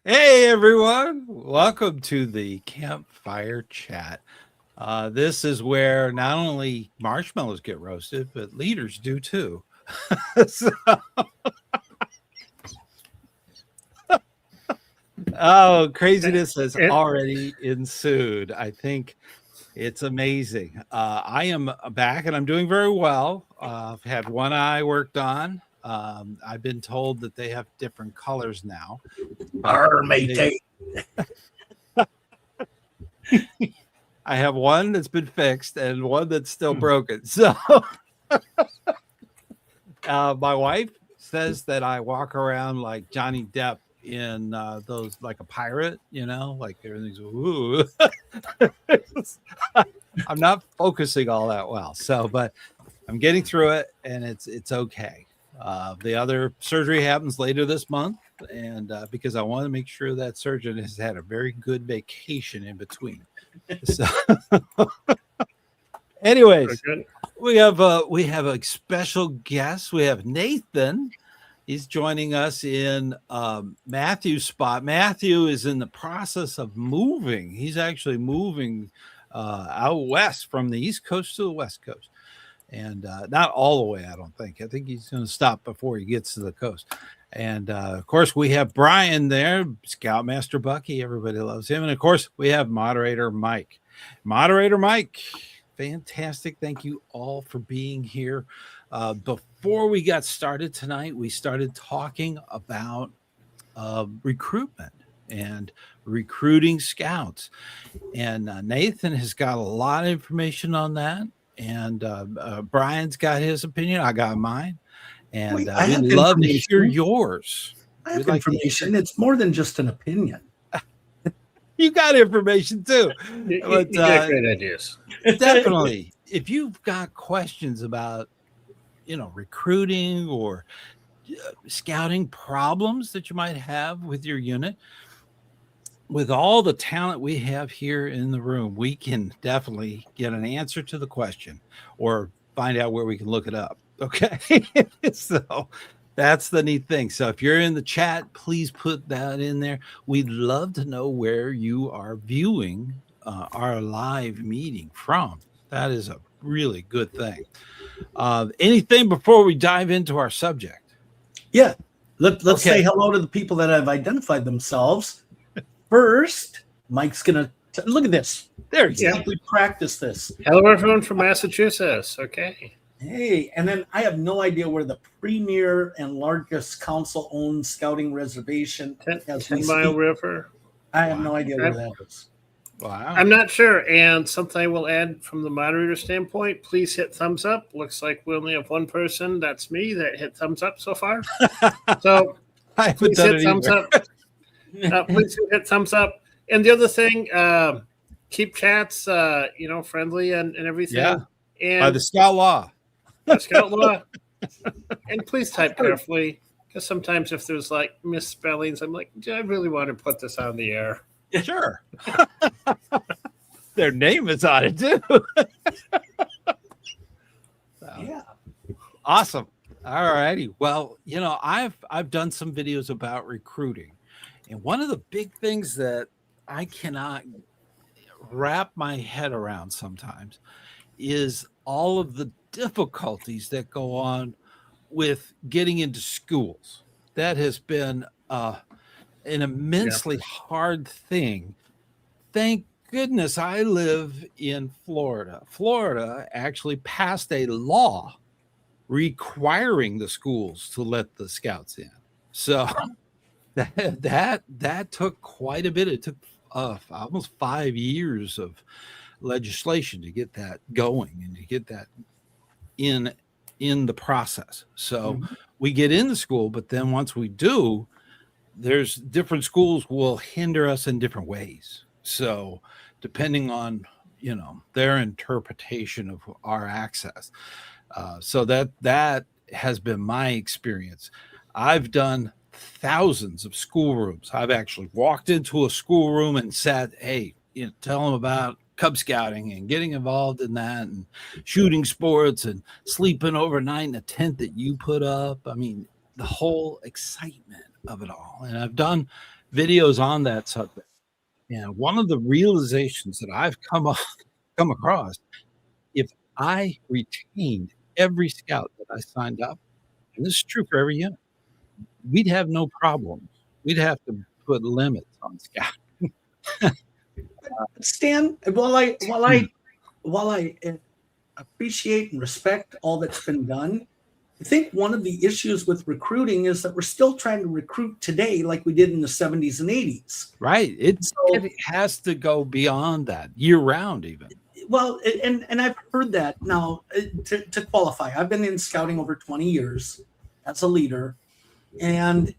Hey everyone, welcome to the Campfire Chat. This is where not only marshmallows get roasted, but leaders do too. So- oh, craziness has already ensued. I think it's amazing. I am back and I'm doing very well. I've had one eye worked on. I've been told that they have different colors now. Matey. I have one that's been fixed and one that's still broken. So my wife says that I walk around like Johnny Depp in those, like a pirate, like everything's ooh. I'm not focusing all that well. So, but I'm getting through it and it's okay. The other surgery happens later this month. And because I want to make sure that surgeon has had a very good vacation in between. So, anyways, we have a special guest. We have Nathan. He's joining us in Matthew's spot. Matthew is in the process of moving. He's actually moving out west from the East Coast to the West Coast. And not all the way, I don't think. I think he's going to stop before he gets to the coast. And, of course, we have Brian there, Scoutmaster Bucky. Everybody loves him. And, of course, we have Moderator Mike. Moderator Mike, fantastic. Thank you all for being here. Before we got started tonight, we started talking about recruitment and recruiting scouts. And Nathan has got a lot of information on that. And Brian's got his opinion. I got mine. And we'd love to hear yours. I have information. It's more than just an opinion. You got information too. You got great ideas. Definitely. If you've got questions about, recruiting or scouting problems that you might have with your unit, with all the talent we have here in the room, we can definitely get an answer to the question or find out where we can look it up. Okay. So that's the neat thing. So if you're in the chat, please put that in there. We'd love to know where you are viewing our live meeting from. That is a really good thing. Anything before we dive into our subject? Yeah. Let's say hello to the people that have identified themselves. First, Mike's going to look at this. There you go. We practice this. Hello, everyone from Massachusetts. Okay. Hey, and then I have no idea where the premier and largest council-owned scouting reservation 10 Mile River. I have no idea where that is. Wow. I'm not sure. And something I will add from the moderator standpoint, please hit thumbs up. Looks like we only have one person, that's me, that hit thumbs up so far. So please hit thumbs up. Please hit thumbs up. And the other thing, keep chats, friendly and everything. Yeah. And by the Scout Law. Scout Law. And please type carefully, because sometimes if there's like misspellings, I'm like, do I really want to put this on the air? Sure. Their name is on it too. Yeah. Awesome. All righty. Well, I've done some videos about recruiting. And one of the big things that I cannot wrap my head around sometimes is all of the difficulties that go on with getting into schools. That has been an immensely hard thing. Thank goodness I live in Florida. Florida actually passed a law requiring the schools to let the scouts in. So that took quite a bit. It took almost 5 years of legislation to get that going and to get that in the process. So we get in the school, but then once we do, there's different schools will hinder us in different ways. So depending on, their interpretation of our access. So that has been my experience. I've done thousands of schoolrooms. I've actually walked into a schoolroom and said, hey, tell them about Cub Scouting and getting involved in that and shooting sports and sleeping overnight in a tent that you put up. I mean, the whole excitement of it all. And I've done videos on that subject. And one of the realizations that I've come across, if I retained every scout that I signed up, and this is true for every unit, we'd have no problems. We'd have to put limits on scout. Stan, while I appreciate and respect all that's been done, I think one of the issues with recruiting is that we're still trying to recruit today like we did in the 70s and 80s. Right. It has to go beyond that, year round even. Well, and I've heard that now. To qualify, I've been in scouting over 20 years as a leader, and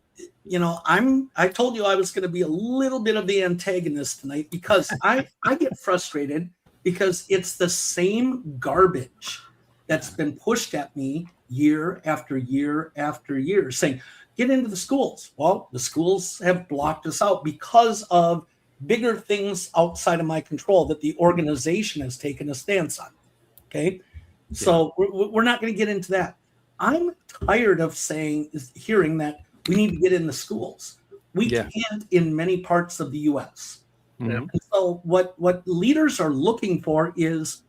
I told you I was going to be a little bit of the antagonist tonight because I get frustrated because it's the same garbage that's been pushed at me year after year after year, saying, get into the schools. Well, the schools have blocked us out because of bigger things outside of my control that the organization has taken a stance on. Okay. Yeah. So we're not going to get into that. I'm tired of hearing that we need to get in the schools. We can't in many parts of the U.S. Yeah. And so what leaders are looking for is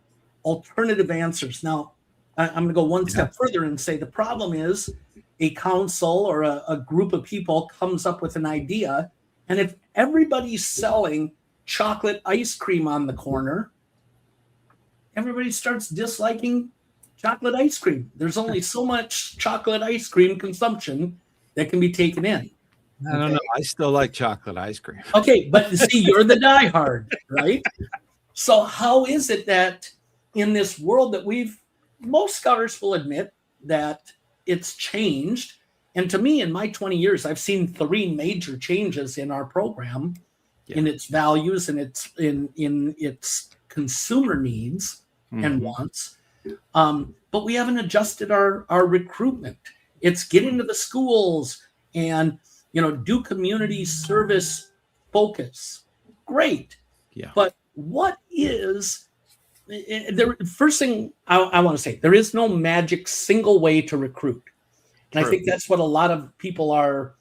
alternative answers. Now, I'm going to go one step further and say the problem is a council or a group of people comes up with an idea, and if everybody's selling chocolate ice cream on the corner, everybody starts disliking chocolate ice cream. There's only so much chocolate ice cream consumption that can be taken in. I don't know. I still like chocolate ice cream. Okay, but see, you're the diehard, right? So how is it that in this world that most scouters will admit that it's changed. And to me, in my 20 years, I've seen 3 major changes in our program, in its values and in its consumer needs and wants. But we haven't adjusted our recruitment. It's get into the schools and do community service focus. Great. Yeah. But what is the first thing I want to say? There is no magic single way to recruit. And I think that's what a lot of people are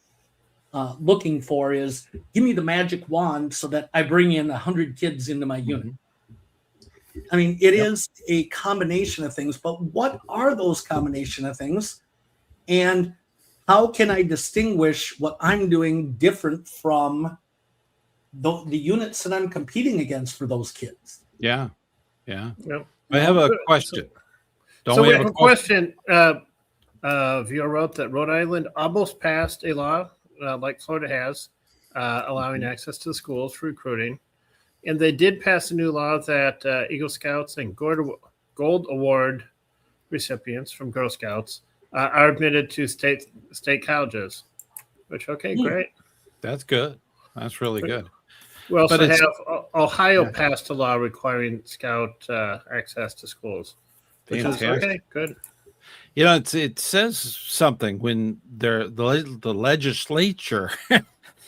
looking for is give me the magic wand so that I bring in 100 kids into my unit. I mean, it is a combination of things, but what are those combination of things? And how can I distinguish what I'm doing different from the units that I'm competing against for those kids? Yeah. I have a question. We have a question. Viewer wrote that Rhode Island almost passed a law like Florida has, allowing access to the schools for recruiting. And they did pass a new law that Eagle Scouts and Gold Award recipients from Girl Scouts are admitted to state colleges, which, great. That's good. That's really good. We also have Ohio passed a law requiring Scout access to schools, which is good. It says something when the legislature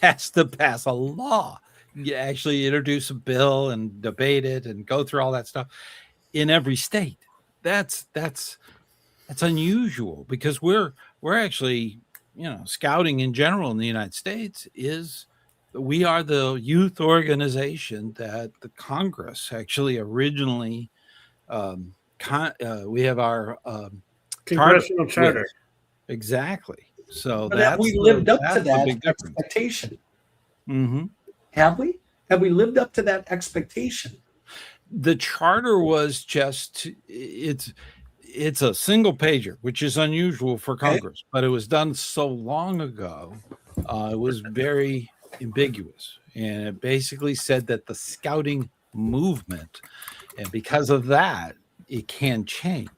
has to pass a law. You actually introduce a bill and debate it and go through all that stuff in every state. That's unusual because we're actually, scouting in general in the United States we are the youth organization that the Congress actually originally we have our congressional charter. Exactly. So that we lived up to that expectation. Have we lived up to that expectation? The charter was just it's a single pager, which is unusual for Congress, but it was done so long ago. It was very ambiguous, and it basically said that the scouting movement, and because of that, it can change.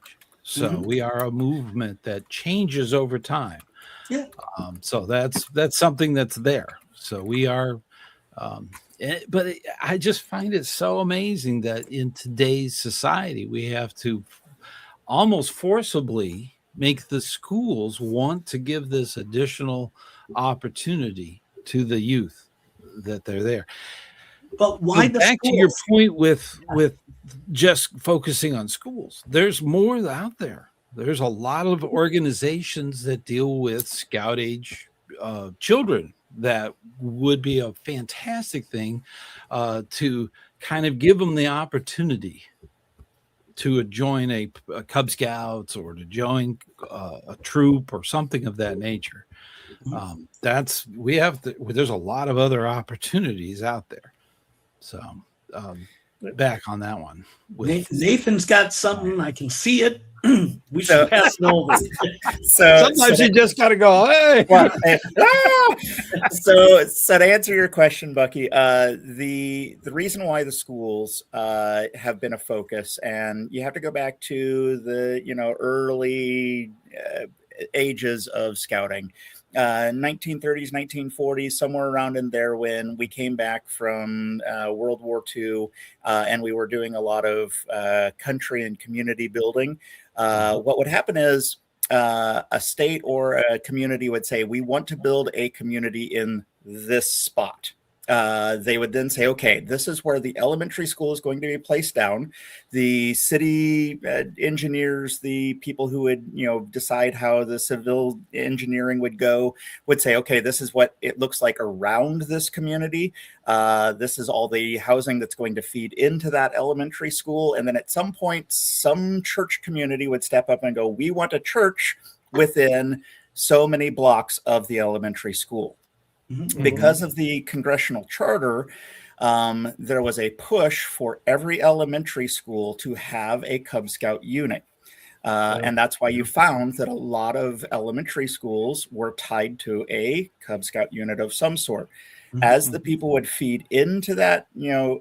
So we are a movement that changes over time. Yeah. So that's something that's there. So we are, but I just find it so amazing that in today's society, we have to almost forcibly make the schools want to give this additional opportunity to the youth that they're there. But why the back schools? To your point with just focusing on schools, there's more out there. There's a lot of organizations that deal with scout age children that would be a fantastic thing to kind of give them the opportunity to join a Cub Scouts or to join a troop or something of that nature. There's a lot of other opportunities out there. So back on that one. Nathan's got something. I can see it. We should pass it over. Sometimes you just got to go, hey. So to answer your question, Bucky, the reason why the schools have been a focus, and you have to go back to the early ages of scouting. 1930s, 1940s, somewhere around in there, when we came back from World War II, and we were doing a lot of country and community building. What would happen is a state or a community would say, we want to build a community in this spot. They would then say, okay, this is where the elementary school is going to be placed down. The city engineers, the people who would, decide how the civil engineering would go, would say, okay, this is what it looks like around this community. This is all the housing that's going to feed into that elementary school. And then at some point, some church community would step up and go, we want a church within so many blocks of the elementary school. Because of the congressional charter, there was a push for every elementary school to have a Cub Scout unit. And that's why you found that a lot of elementary schools were tied to a Cub Scout unit of some sort. As the people would feed into that,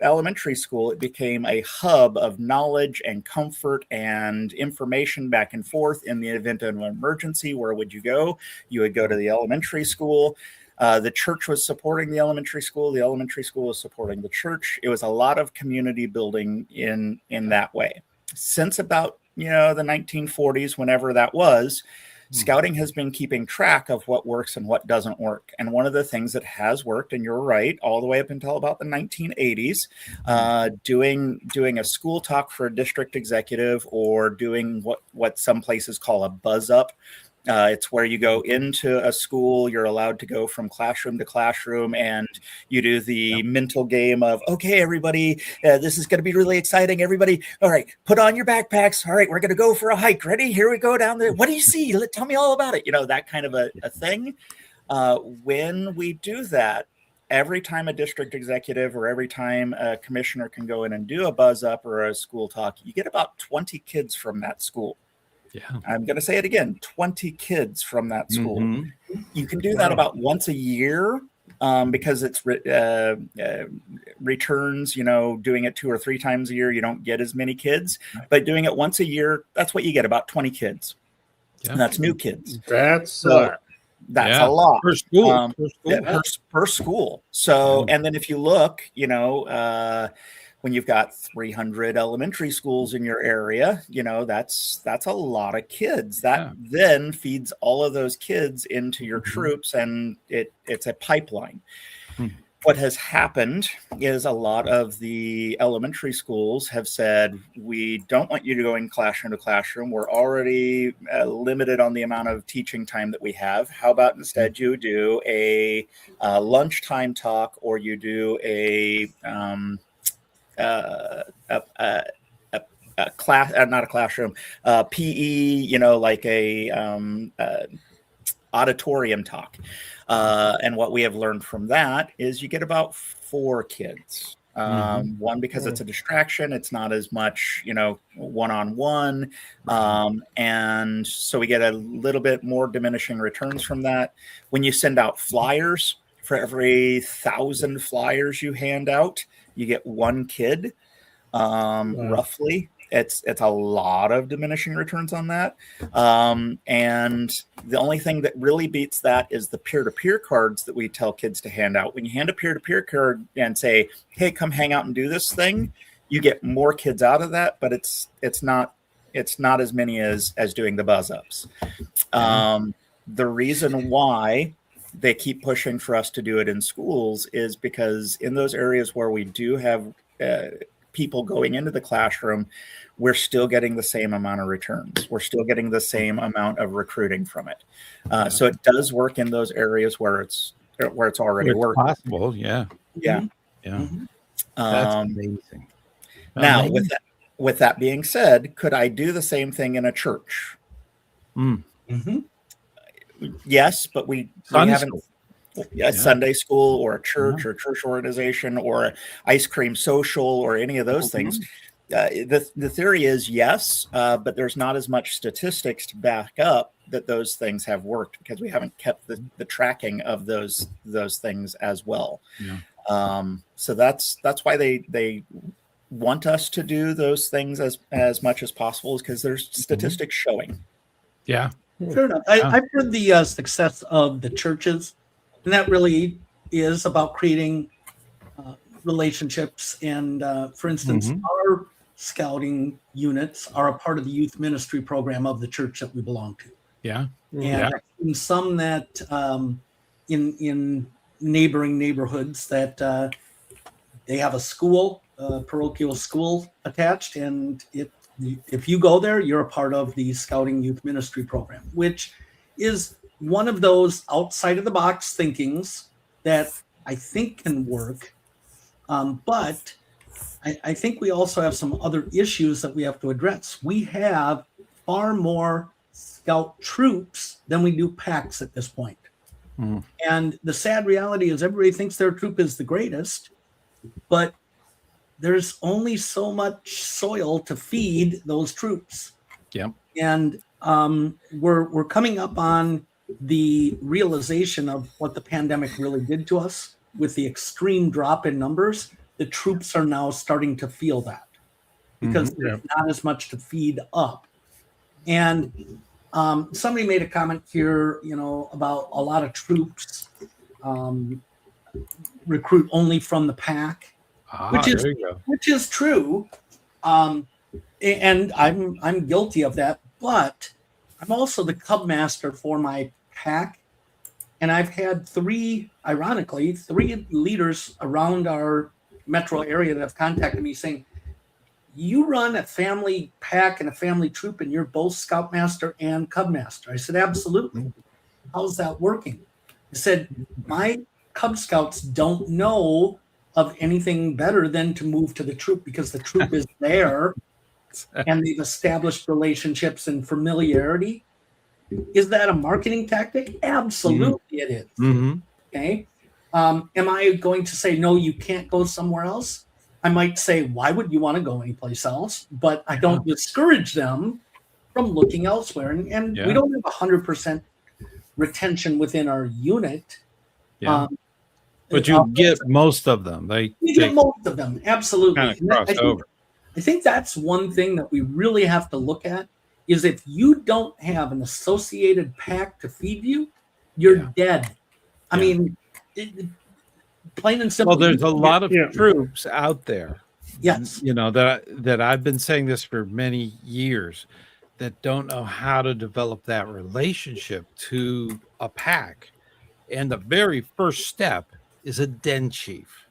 elementary school, it became a hub of knowledge and comfort and information back and forth. In the event of an emergency, where would you go? You would go to the elementary school. The church was supporting the elementary school. The elementary school was supporting the church. It was a lot of community building in that way. Since about, the 1940s, whenever that was, scouting has been keeping track of what works and what doesn't work. And one of the things that has worked, and you're right, all the way up until about the 1980s, doing a school talk for a district executive, or doing what some places call a buzz up. It's where you go into a school, you're allowed to go from classroom to classroom, and you do the mental game of, okay, everybody, this is going to be really exciting. Everybody, all right, put on your backpacks. All right, we're going to go for a hike. Ready? Here we go down there. What do you see? Tell me all about it. That kind of a thing. When we do that, every time a district executive or every time a commissioner can go in and do a buzz up or a school talk, you get about 20 kids from that school. Yeah. I'm going to say it again, 20 kids from that school. You can do that about once a year, because it's returns, doing it 2 or 3 times a year, you don't get as many kids, but doing it once a year, that's what you get, about 20 kids. Yeah. And that's new kids. That's a lot per school. Per school. So, and then if you look, when you've got 300 elementary schools in your area, that's a lot of kids. That then feeds all of those kids into your troops, and it's a pipeline. What has happened is a lot of the elementary schools have said, we don't want you to go in classroom to classroom. We're already limited on the amount of teaching time that we have. How about instead you do a lunchtime talk, or you do a class, not a classroom, PE, like a auditorium talk. And what we have learned from that is you get about 4 kids. One, because it's a distraction. It's not as much, one-on-one. And so we get a little bit more diminishing returns from that. When you send out flyers, for every 1,000 flyers you hand out, you get 1 kid, roughly. It's a lot of diminishing returns on that. And the only thing that really beats that is the peer-to-peer cards that we tell kids to hand out. When you hand a peer-to-peer card and say, hey, come hang out and do this thing, you get more kids out of that, but it's not as many as doing the buzz ups. The reason why they keep pushing for us to do it in schools is because in those areas where we do have people going into the classroom, we're still getting the same amount of returns. We're still getting the same amount of recruiting from it. So it does work in those areas where it's where it's already It's working. possible. Yeah. Yeah. Yeah. Mhm. That's amazing. Now, Amazing. with that being said, could I do the same thing in a church? Mm. Mhm. Yes, but we Sunday haven't. school. A Sunday school or a church or church organization or an ice cream social or any of those things. The theory is yes, but there's not as much statistics to back up that those things have worked because we haven't kept the tracking of those things as well. Yeah. So that's why they want us to do those things as much as possible, is because there's statistics showing. Yeah. Fair enough. I've heard the success of the churches, and that really is about creating relationships. And for instance, our scouting units are a part of the youth ministry program of the church that we belong to. Yeah. And I've seen some that in neighboring neighborhoods that they have a school, parochial school attached, and if you go there, you're a part of the Scouting Youth Ministry Program, which is one of those outside of the box thinkings that I think can work. But I think we also have some other issues that we have to address. We have far more scout troops than we do packs at this point. And the sad reality is everybody thinks their troop is the greatest, but there's only so much soil to feed those troops. Yep. And we're coming up on the realization of what the pandemic really did to us with the extreme drop in numbers. The troops are now starting to feel that because there's not as much to feed up. And somebody made a comment here, about a lot of troops recruit only from the pack. Which is true, and I'm guilty of that. But I'm also the cub master for my pack, and I've had three leaders around our metro area that have contacted me saying, "You run a family pack and a family troop, and you're both scoutmaster and cub master." I said, "Absolutely. How's that working?" I said, "My Cub Scouts don't know of anything better than to move to the troop because the troop is there and they've established relationships and familiarity." Is that a marketing tactic? Absolutely it is. Okay. Am I going to say, no, you can't go somewhere else? I might say, why would you want to go anyplace else? But I don't discourage them from looking elsewhere. And we don't have 100% retention within our unit. But you get most of them. You get most of them, absolutely. Kind of cross over. I think that's one thing that we really have to look at is if you don't have an associated pack to feed you, you're dead. I mean, plain and simple. Well, there's a lot of troops out there. Yes. That I've been saying this for many years that don't know how to develop that relationship to a pack. And the very first step is a den chief.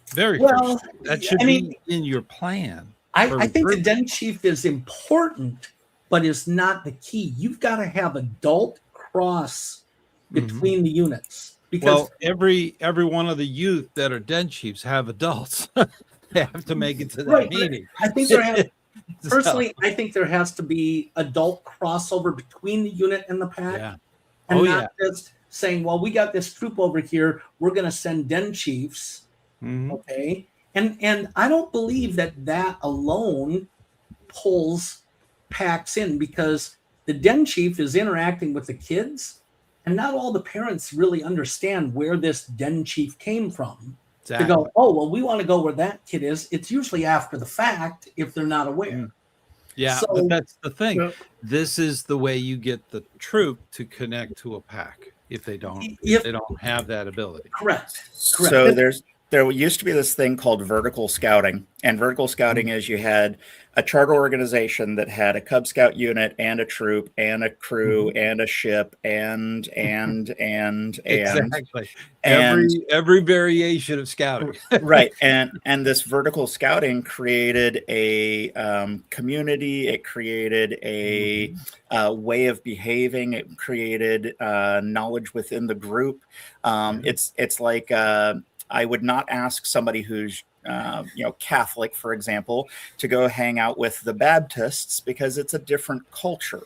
First step. That should be in your plan. I think the den chief is important, but is not the key. You've got to have adult cross between the units. Because every one of the youth that are den chiefs have adults. They have to make it to that meeting. I think there has, personally, I think there has to be adult crossover between the unit and the pack. Yeah. And not just saying, well, we got this troop over here, we're going to send den chiefs. Okay. And I don't believe that alone pulls packs in, because the den chief is interacting with the kids, and not all the parents really understand where this den chief came from. To go, oh, well, we want to go where that kid is. It's usually after the fact if they're not aware. Yeah, but that's the thing. This is the way you get the troop to connect to a pack if they don't have that ability. Correct. So there used to be this thing called vertical scouting, and vertical scouting is you had a charter organization that had a Cub Scout unit and a troop and a crew and a ship and Exactly. and Every variation of scouting. right. And this vertical scouting created a community. It created a way of behaving. It created knowledge within the group. It's like I would not ask somebody who's Catholic, for example, to go hang out with the Baptists because it's a different culture.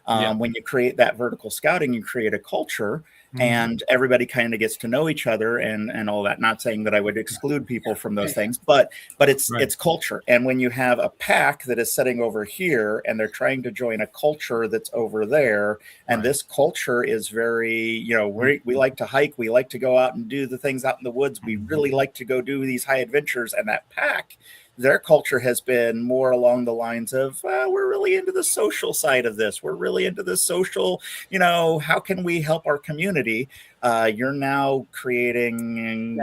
When you create that vertical scouting, you create a culture, and everybody kind of gets to know each other and all that. Not saying that I would exclude people from those things, but it's culture. And when you have a pack that is sitting over here and they're trying to join a culture that's over there, and this culture is very, we like to hike, we like to go out and do the things out in the woods, we really like to go do these high adventures, and that pack, their culture has been more along the lines of, we're really into the social side of this. We're really into the social, how can we help our community? You're now creating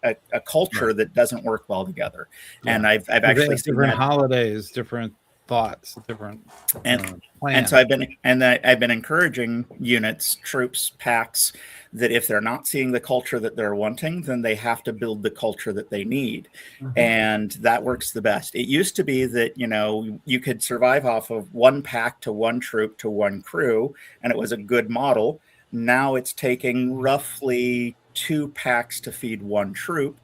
a culture that doesn't work well together. And I've actually seen different holidays, different thoughts, different plans. And so I've been encouraging units, troops, packs, that if they're not seeing the culture that they're wanting, then they have to build the culture that they need. And that works the best. It used to be that, you could survive off of one pack to one troop to one crew, and it was a good model. Now it's taking roughly 2 packs to feed one troop.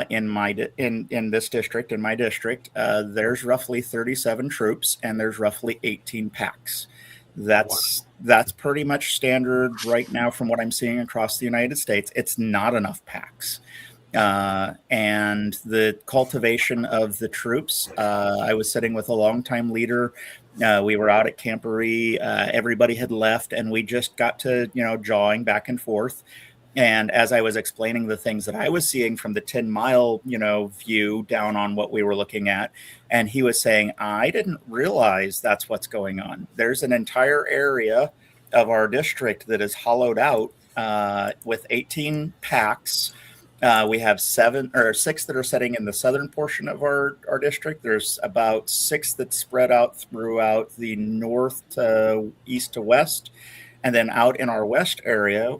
In this district, in my district, there's roughly 37 troops and there's roughly 18 packs. That's pretty much standard right now from what I'm seeing across the United States. It's not enough packs. And the cultivation of the troops, I was sitting with a longtime leader. We were out at Camporee. Everybody had left, and we just got to, jawing back and forth. And as I was explaining the things that I was seeing from the 10-mile, view down on what we were looking at, and he was saying, I didn't realize that's what's going on. There's an entire area of our district that is hollowed out with 18 packs. We have 6 that are setting in the southern portion of our district. There's about 6 that spread out throughout the north to east to west. And then out in our west area,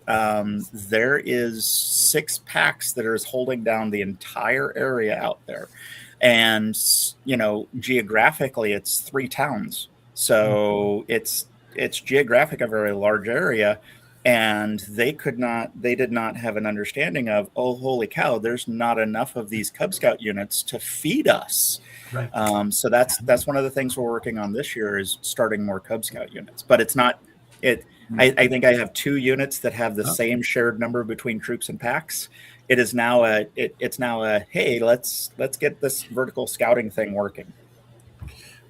there is 6 packs that are holding down the entire area out there. And, geographically, it's 3 towns. So it's geographic a very large area. And they did not have an understanding of, oh, holy cow, there's not enough of these Cub Scout units to feed us. Right. So that's one of the things we're working on this year is starting more Cub Scout units. But it's not it. I think I have 2 units that have the same shared number between troops and packs. It is now hey, let's get this vertical scouting thing working.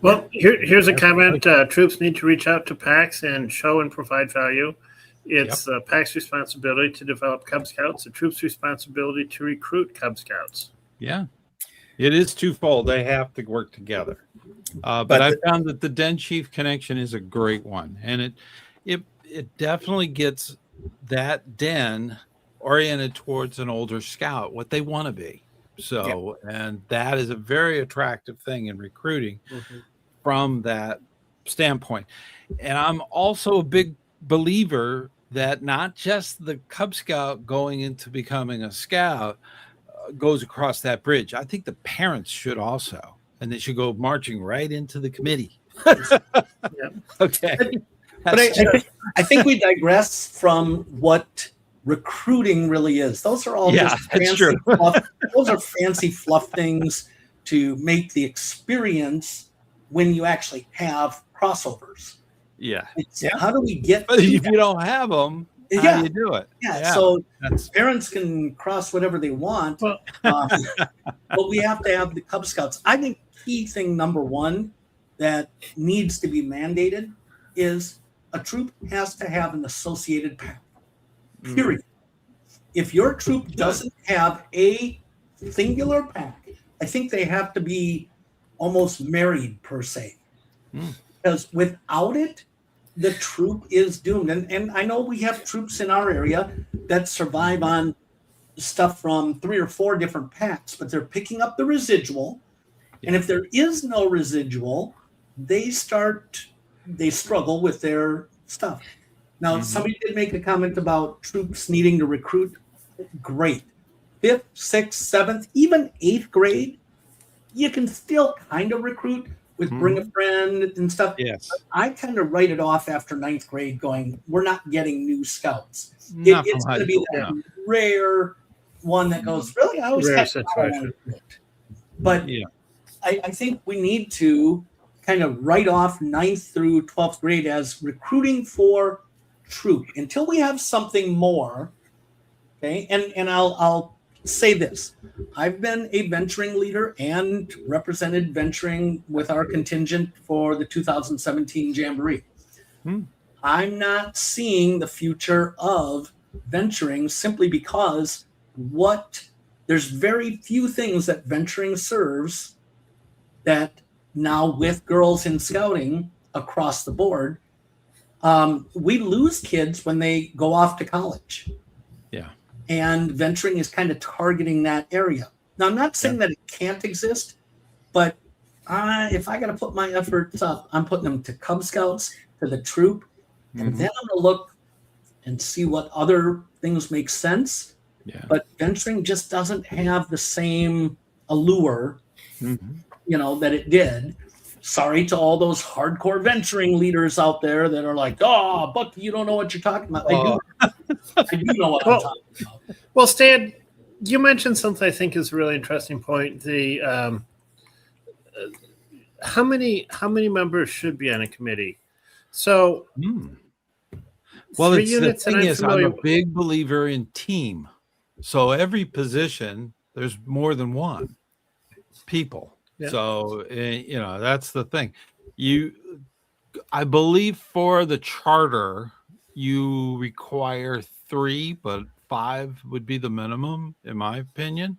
Well, here's a comment. Troops need to reach out to packs and show and provide value. It's the pack's responsibility to develop Cub Scouts, the troops' responsibility to recruit Cub Scouts. Yeah, it is twofold. They have to work together. But I found that the Den Chief connection is a great one, and it definitely gets that den oriented towards an older scout, what they want to be. So, and that is a very attractive thing in recruiting from that standpoint. And I'm also a big believer that not just the Cub Scout going into becoming a scout goes across that bridge. I think the parents should also, and they should go marching right into the committee. Okay. But I think we digress from what recruiting really is. Those are all just fancy fluff. Those are fancy fluff things to make the experience when you actually have crossovers. How do we get? But if you don't have them, how do you do it? So parents can cross whatever they want, but we have to have the Cub Scouts. I think key thing number 1 that needs to be mandated is a troop has to have an associated pack. Period. If your troop doesn't have a singular pack, I think they have to be almost married per se. Because without it, the troop is doomed. And I know we have troops in our area that survive on, stuff from 3 or 4 different packs, but they're picking up the residual. And if there is no residual, they struggle with their stuff. Now, somebody did make a comment about troops needing to recruit. Great. 5th, 6th, 7th, even 8th grade, you can still kind of recruit with bring a friend and stuff. Yes. But I kind of write it off after 9th grade going, we're not getting new scouts. It's going to be that rare one that goes, really? I always had situation. But I think we need to kind of write off 9th through 12th grade as recruiting for troop until we have something more. Okay. And I'll say this. I've been a venturing leader and represented venturing with our contingent for the 2017 Jamboree. I'm not seeing the future of venturing simply because there's very few things that venturing serves that now with girls in scouting across the board, we lose kids when they go off to college. Yeah. And venturing is kind of targeting that area. Now, I'm not saying that it can't exist, but if I got to put my efforts up, I'm putting them to Cub Scouts, to the troop, and then I'm going to look and see what other things make sense. Yeah. But venturing just doesn't have the same allure, that it did. Sorry to all those hardcore venturing leaders out there that are like, oh, Bucky, you don't know what you're talking about. I do know what I'm talking about. Well, Stan, you mentioned something I think is a really interesting point. The how many members should be on a committee? So, well, three it's units, the and thing I'm is, I'm familiar. a big believer in team. So every position, there's more than one people. Yeah. So that's the thing. I believe for the charter, you require 3, but 5 would be the minimum, in my opinion.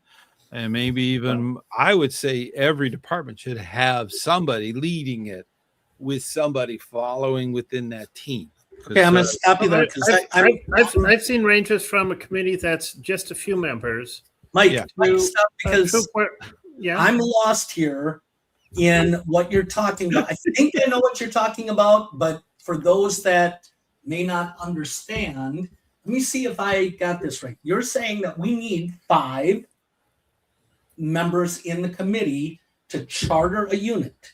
And maybe even I would say every department should have somebody leading it with somebody following within that team. Okay, I'm going to stop you there because I've seen ranges from a committee that's just a few members. Mike, stop because Yeah, I'm lost here in what you're talking about. I think I know what you're talking about, but for those that may not understand, let me see if I got this right. You're saying that we need 5 members in the committee to charter a unit,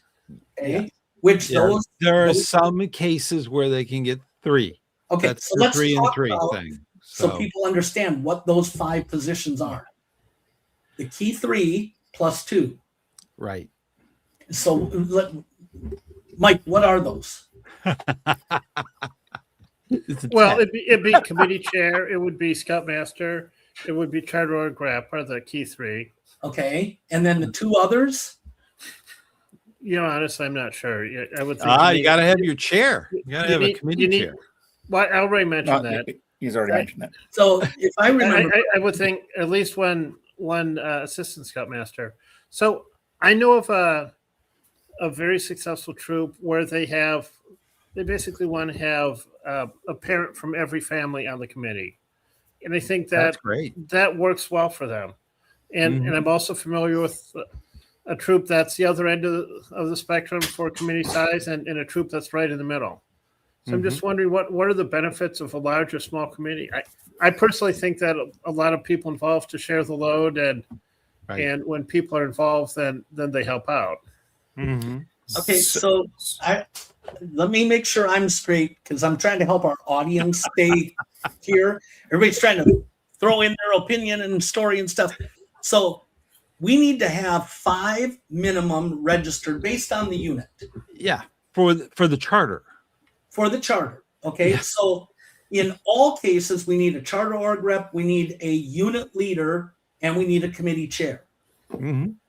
okay? Yeah. Which there are some cases where they can get 3. Okay, that's so the let's 3 and talk 3 about, thing. So people understand what those 5 positions are. The key 3 plus 2. Right. So, Mike, what are those? Well, it'd be committee chair. It would be scoutmaster. It would be charter or grap are the key 3. Okay, and then the 2 others. Honestly, I'm not sure. I would think you got to have your chair. You got to have a committee chair. Well, I already mentioned that. He's already mentioned that. So, if I remember, I would think at least one assistant scoutmaster. So I know of a very successful troop where they basically want to have a parent from every family on the committee, and I think that's great. That works well for them. And I'm also familiar with a troop that's the other end of the spectrum for committee size, and a troop that's right in the middle. So I'm just wondering what are the benefits of a large or small committee? I personally think that a lot of people involved to share the load, and when people are involved, then they help out. Okay, so let me make sure I'm straight because I'm trying to help our audience stay here. Everybody's trying to throw in their opinion and story and stuff. So we need to have 5 minimum registered based on the unit. Yeah, for the charter. For the charter. Okay, so in all cases, we need a charter org rep, we need a unit leader, and we need a committee chair.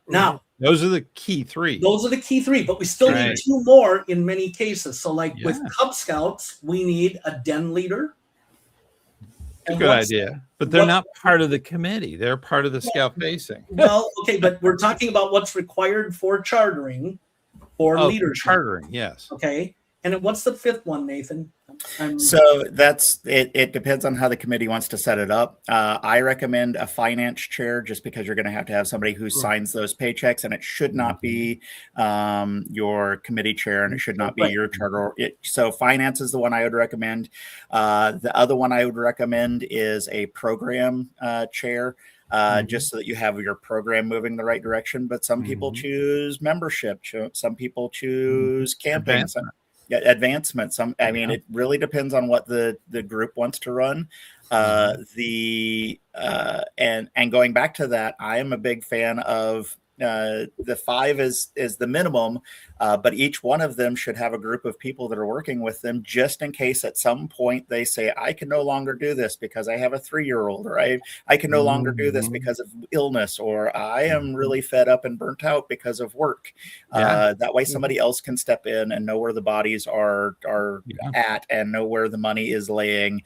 Now, those are the key 3. Those are the key 3, but we still need 2 more in many cases. So, like with Cub Scouts, we need a den leader. Good idea. But they're not part of the committee. They're part of the scout facing. Well, okay, but we're talking about what's required for chartering or leadership. Chartering, yes. Okay. And what's the fifth one, Nathan? So that's it. It depends on how the committee wants to set it up. I recommend a finance chair just because you're going to have somebody who signs those paychecks, and it should not be your committee chair, and it should not be your charter. So finance is the one I would recommend. The other one I would recommend is a program chair. Just so that you have your program moving the right direction. But some people choose membership. Some people choose camping. Advancement. I mean, it really depends on what the group wants to run. And going back to that, I am a big fan of the 5 is the minimum, but each one of them should have a group of people that are working with them, just in case at some point they say, I can no longer do this because I have a 3-year-old, or I can no longer do this because of illness, or I am really fed up and burnt out because of work. That way somebody else can step in and know where the bodies are at, and know where the money is laying,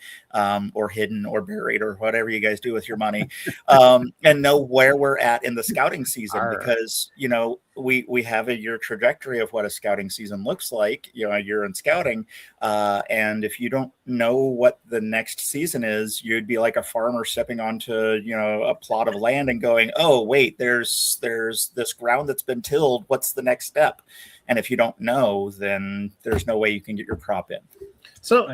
or hidden or buried, or whatever you guys do with your money, and know where we're at in the scouting season. Because, we have your trajectory of what a scouting season looks like, you're in scouting. And if you don't know what the next season is, you'd be like a farmer stepping onto, a plot of land and going, oh, wait, there's this ground that's been tilled. What's the next step? And if you don't know, then there's no way you can get your crop in. So,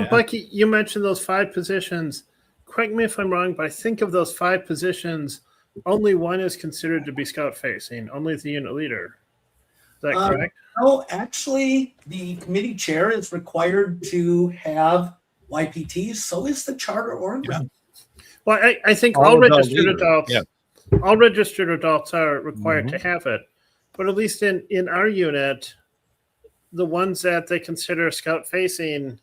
Bucky, you mentioned those 5 positions. Correct me if I'm wrong, but I think of those 5 positions, only one is considered to be scout facing, only the unit leader. Is that correct? No, actually, the committee chair is required to have YPTs. So is the charter organ. Well, I think all registered adults are required to have it. But at least in our unit, the ones that they consider scout facing,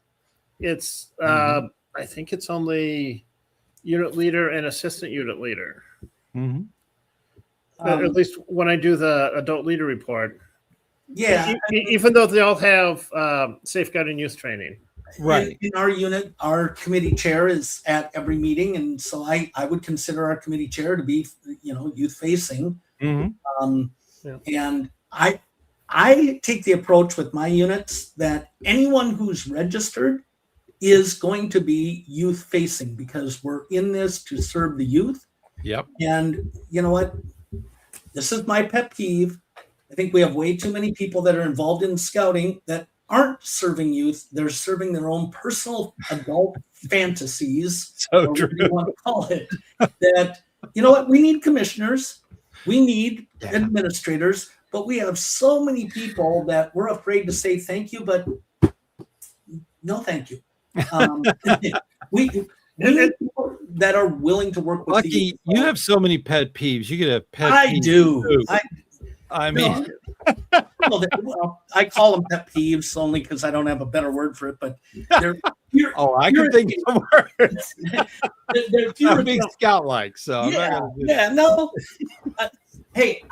it's I think it's only unit leader and assistant unit leader. At least when I do the adult leader report. Yeah. Even though they all have safeguarding youth training. Right. In our unit, our committee chair is at every meeting. And so I would consider our committee chair to be, youth facing. And I take the approach with my units that anyone who's registered is going to be youth facing, because we're in this to serve the youth. Yep. And you know what? This is my pet peeve. I think we have way too many people that are involved in scouting that aren't serving youth. They're serving their own personal adult fantasies. So true. You want to call it that. You know what? We need commissioners. We need administrators. But we have so many people that we're afraid to say thank you, but no thank you. We need people that are willing to work with Lucky, you have so many pet peeves. You could have pet peeves. I do. I mean, well, I call them pet peeves only because I don't have a better word for it. But they're I can think of words. they're I'm being scout-like, so I'm not gonna do that. No. Hey,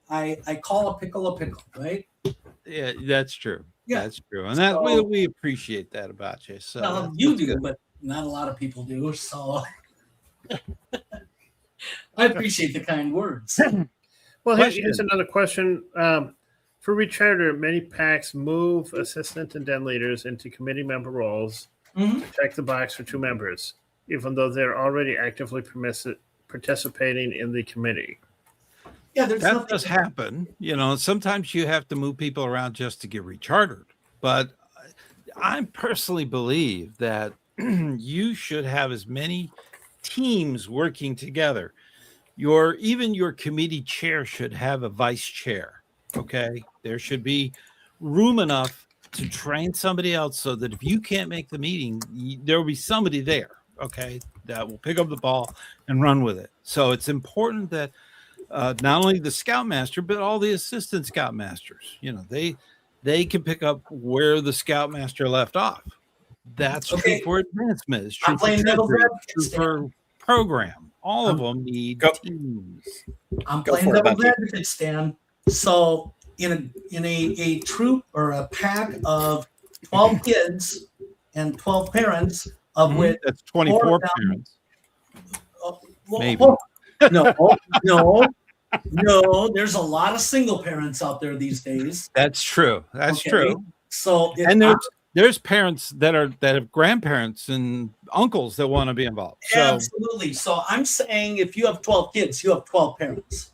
I call a pickle, right? Yeah, that's true. Yeah. That's true, and that we appreciate that about you. So well, you do, but not a lot of people do. So I appreciate the kind words. Well, here's another question. For recharter, many PACs move assistant and den leaders into committee member roles to check the box for 2 members, even though they're already actively participating in the committee. Yeah, that does happen. Sometimes you have to move people around just to get rechartered. But I personally believe that you should have as many teams working together. Even your committee chair should have a vice chair. Okay, there should be room enough to train somebody else so that if you can't make the meeting, there will be somebody there. Okay, that will pick up the ball and run with it. So it's important that not only the scoutmaster, but all the assistant scoutmasters, they can pick up where the scoutmaster left off. That's true for advancement. It's true for treasury, it's true for program. All of them need teams. I'm playing devil's advocate, Stan. So in a troop or a pack of 12 kids and 12 parents, of which that's 24 parents. Maybe. No, there's a lot of single parents out there these days. That's true. That's true. So and there's parents that have grandparents and uncles that want to be involved. So absolutely. So I'm saying if you have 12 kids, you have 12 parents.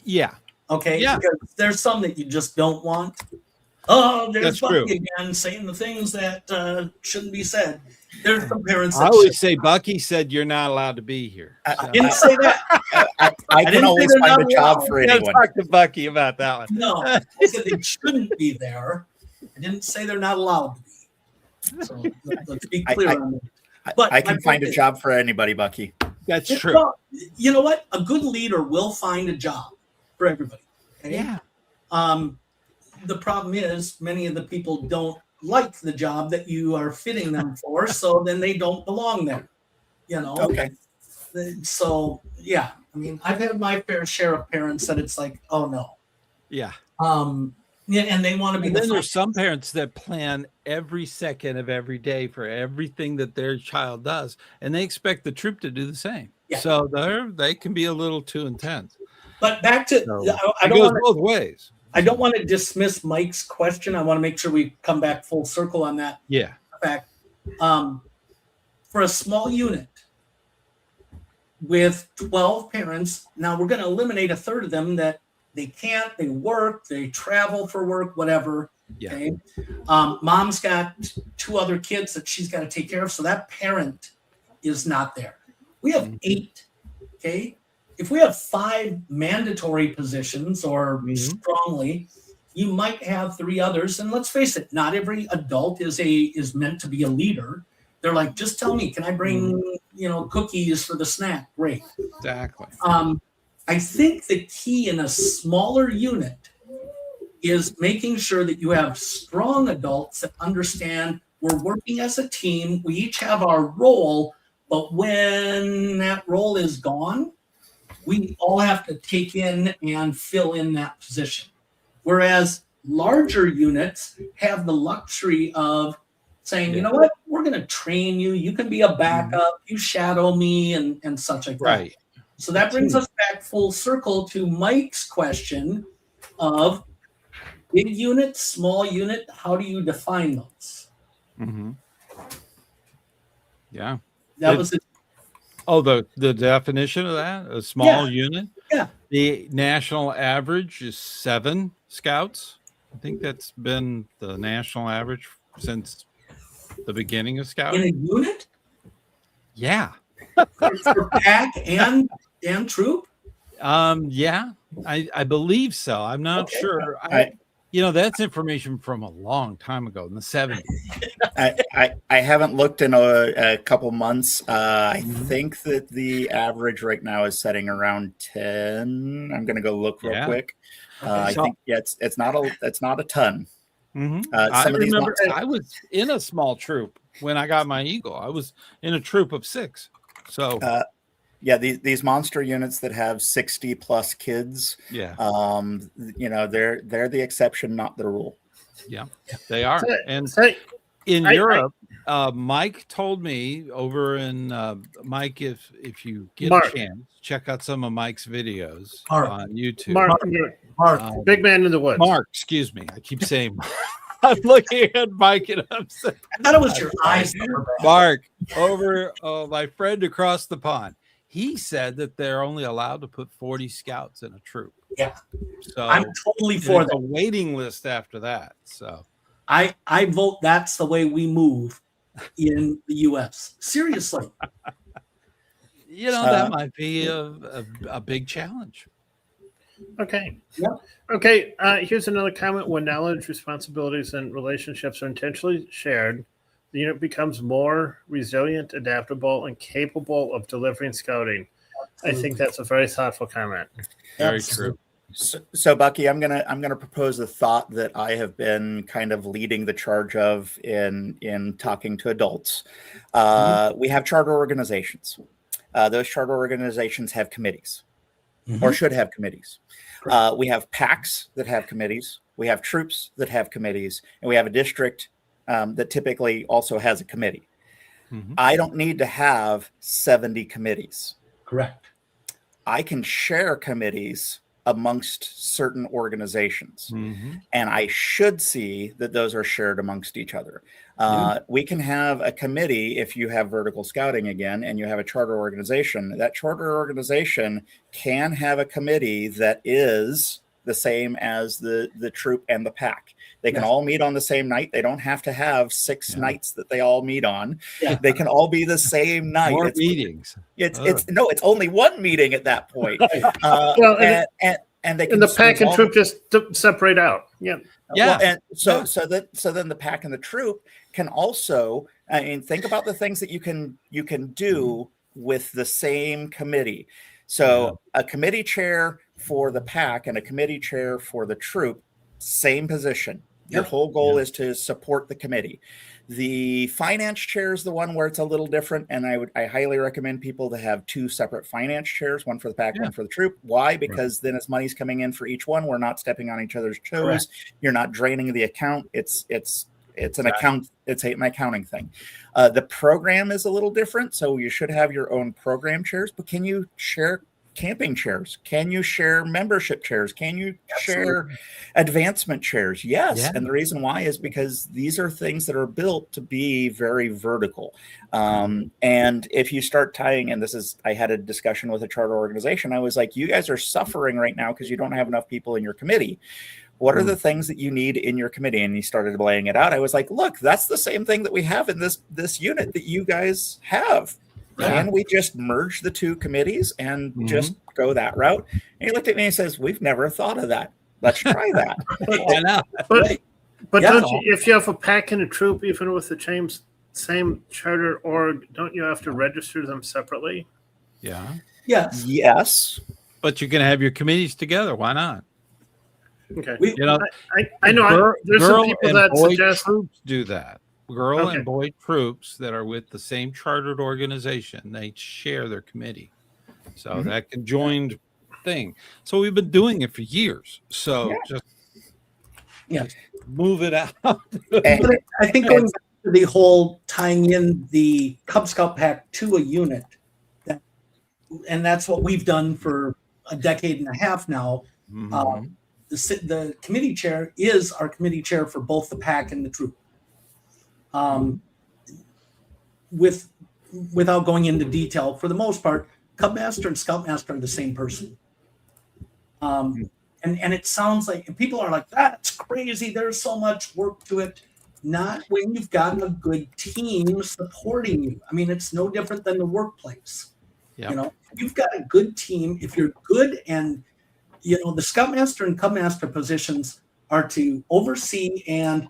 yeah. Okay. Yeah. Because there's some that you just don't want. Oh, there's That's true. Bucky again saying the things that shouldn't be said. There's some parents that I always say Bucky said you're not allowed to be here. I didn't say that. I can always find a job for You gotta anyone. talk to Bucky about that one. No, I said they shouldn't be there. I didn't say they're not allowed to be. So let's be clear on that. But I can find a job for anybody, Bucky. That's It's true. not- you know what? A good leader will find a job for everybody. Okay? Yeah. The problem is many of the people don't like the job that you are fitting them for, so then they don't belong there. You know? Okay. So yeah, I mean, I've had my fair share of parents that it's like, oh no. Yeah. Yeah, and they want to be And the then there's some parents that plan every second of every day for everything that their child does, and they expect the troop to do the same. Yeah. So they can be a little too intense. But back to So I it don't goes want both ways. I don't want to dismiss Mike's question. I want to make sure we come back full circle on that Yeah. fact. For a small unit with 12 parents, now we're going to eliminate a third of them that they can't, they work, they travel for work, whatever. Yeah. Okay. Mom's got 2 other kids that she's got to take care of. So that parent is not there. We have 8. Okay. If we have 5 mandatory positions or strongly, you might have 3 others. And let's face it, not every adult is meant to be a leader. They're like, just tell me, can I bring, cookies for the snack? Great. Exactly. I think the key in a smaller unit is making sure that you have strong adults that understand we're working as a team. We each have our role, but when that role is gone, we all have to take in and fill in that position. Whereas larger units have the luxury of saying, you know what, we're going to train you. You can be a backup. You shadow me and such like that. Right. So that brings us back full circle to Mike's question of big unit, small unit. How do you define those? Mm-hmm. Yeah. That was it. Oh, the definition of that, a small unit. Yeah. The national average is 7 scouts. I think that's been the national average since the beginning of scouting. In a unit? Yeah. For pack and troop? Yeah, I believe so. I'm not sure. That's information from a long time ago in the 70s. I haven't looked in a couple months. I think that the average right now is setting around 10. I'm going to go look real quick. I think it's not a ton. Mm-hmm. I remember I was in a small troop when I got my Eagle. I was in a troop of 6. So these monster units that have 60 plus kids, they're the exception, not the rule. Yeah, they are. In Europe, Mike told me over in Mike, if you get a chance, check out some of Mike's videos on YouTube. Mark, big man in the woods. Mark, excuse me. I keep saying I'm looking at Mike and I'm saying, I thought it was your eyes. Mark, over my friend across the pond. He said that they're only allowed to put 40 scouts in a troop. Yeah. So I'm totally for that. A waiting list after that. So I vote that's the way we move in the US. Seriously. That might be a big challenge. Okay. Yeah. Okay. Here's another comment. When knowledge, responsibilities, and relationships are intentionally shared, the unit becomes more resilient, adaptable, and capable of delivering scouting. I think that's a very thoughtful comment. Very true. So Bucky, I'm gonna propose a thought that I have been kind of leading the charge of in talking to adults. We have charter organizations. Those charter organizations have committees, or should have committees. We have packs that have committees. We have troops that have committees, and we have a district that typically also has a committee. I don't need to have 70 committees. Correct. I can share committees amongst certain organizations. Mm-hmm. And I should see that those are shared amongst each other. We can have a committee if you have vertical scouting again, and you have a charter organization. That charter organization can have a committee that is the same as the troop and the pack. They can all meet on the same night. They don't have to have 6 nights that they all meet on. Yeah. They can all be the same night. More meetings. It's only one meeting at that point. And they can, and the pack and troop just separate out. Yeah. Well, and so then the pack and the troop can also, I mean, think about the things that you can do with the same committee. So a committee chair for the pack and a committee chair for the troop, same position. Your whole goal is to support the committee. The finance chair is the one where it's a little different, and I highly recommend people to have 2 separate finance chairs, one for the pack, one for the troop. Why? Because then as money's coming in for each one, we're not stepping on each other's toes. Correct. You're not draining the account. It's an account. It's an accounting thing. The program is a little different, so you should have your own program chairs. But can you share camping chairs? Can you share membership chairs? Can you share advancement chairs? Yes. Yeah. And the reason why is because these are things that are built to be very vertical. And if you start tying, and I had a discussion with a charter organization. I was like, you guys are suffering right now because you don't have enough people in your committee. What are the things that you need in your committee? And he started laying it out. I was like, look, that's the same thing that we have in this unit that you guys have. Can we just merge the 2 committees and just go that route? And he looked at me and says, we've never thought of that. Let's try that. But don't you, if you have a pack and a troop, even with the same charter org, don't you have to register them separately? Yeah. Yes. But you can have your committees together. Why not? Okay. I know there's some people that suggest troops do that. Girl and boy troops that are with the same chartered organization, they share their committee. So that conjoined thing. So we've been doing it for years. So just move it out. But I think going back to the whole tying in the Cub Scout pack to a unit, and that's what we've done for a decade and a half now. The committee chair is our committee chair for both the pack and the troop. Without going into detail, for the most part, Cub Master and Scout Master are the same person. And it sounds like people are like, that's crazy. There's so much work to it. Not when you've got a good team supporting you. I mean, it's no different than the workplace. Yep. You know, you've got a good team. If you're good, and the Scout Master and Cub Master positions are to oversee and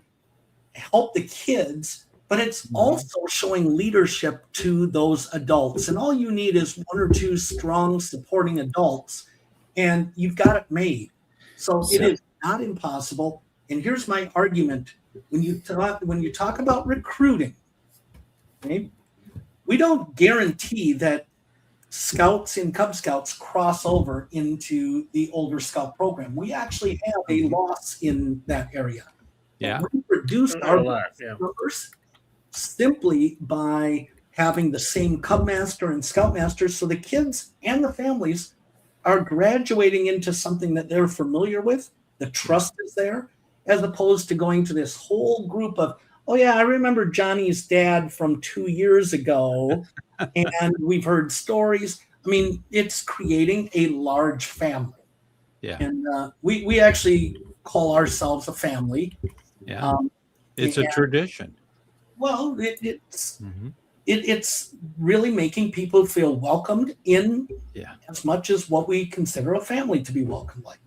help the kids, but it's also showing leadership to those adults. And all you need is 1 or 2 strong supporting adults, and you've got it made. So it is not impossible. And here's my argument. When you talk about recruiting, okay, we don't guarantee that Scouts and Cub Scouts cross over into the older Scout program. We actually have a loss in that area. Yeah. We reduced our numbers simply by having the same Cub Master and Scout Master, so the kids and the families are graduating into something that they're familiar with. The trust is there, as opposed to going to this whole group of, oh yeah, I remember Johnny's dad from 2 years ago, and we've heard stories. I mean, it's creating a large family. Yeah. And we actually call ourselves a family. Yeah. It's a tradition. Well, it's really making people feel welcomed in as much as what we consider a family to be welcomed like.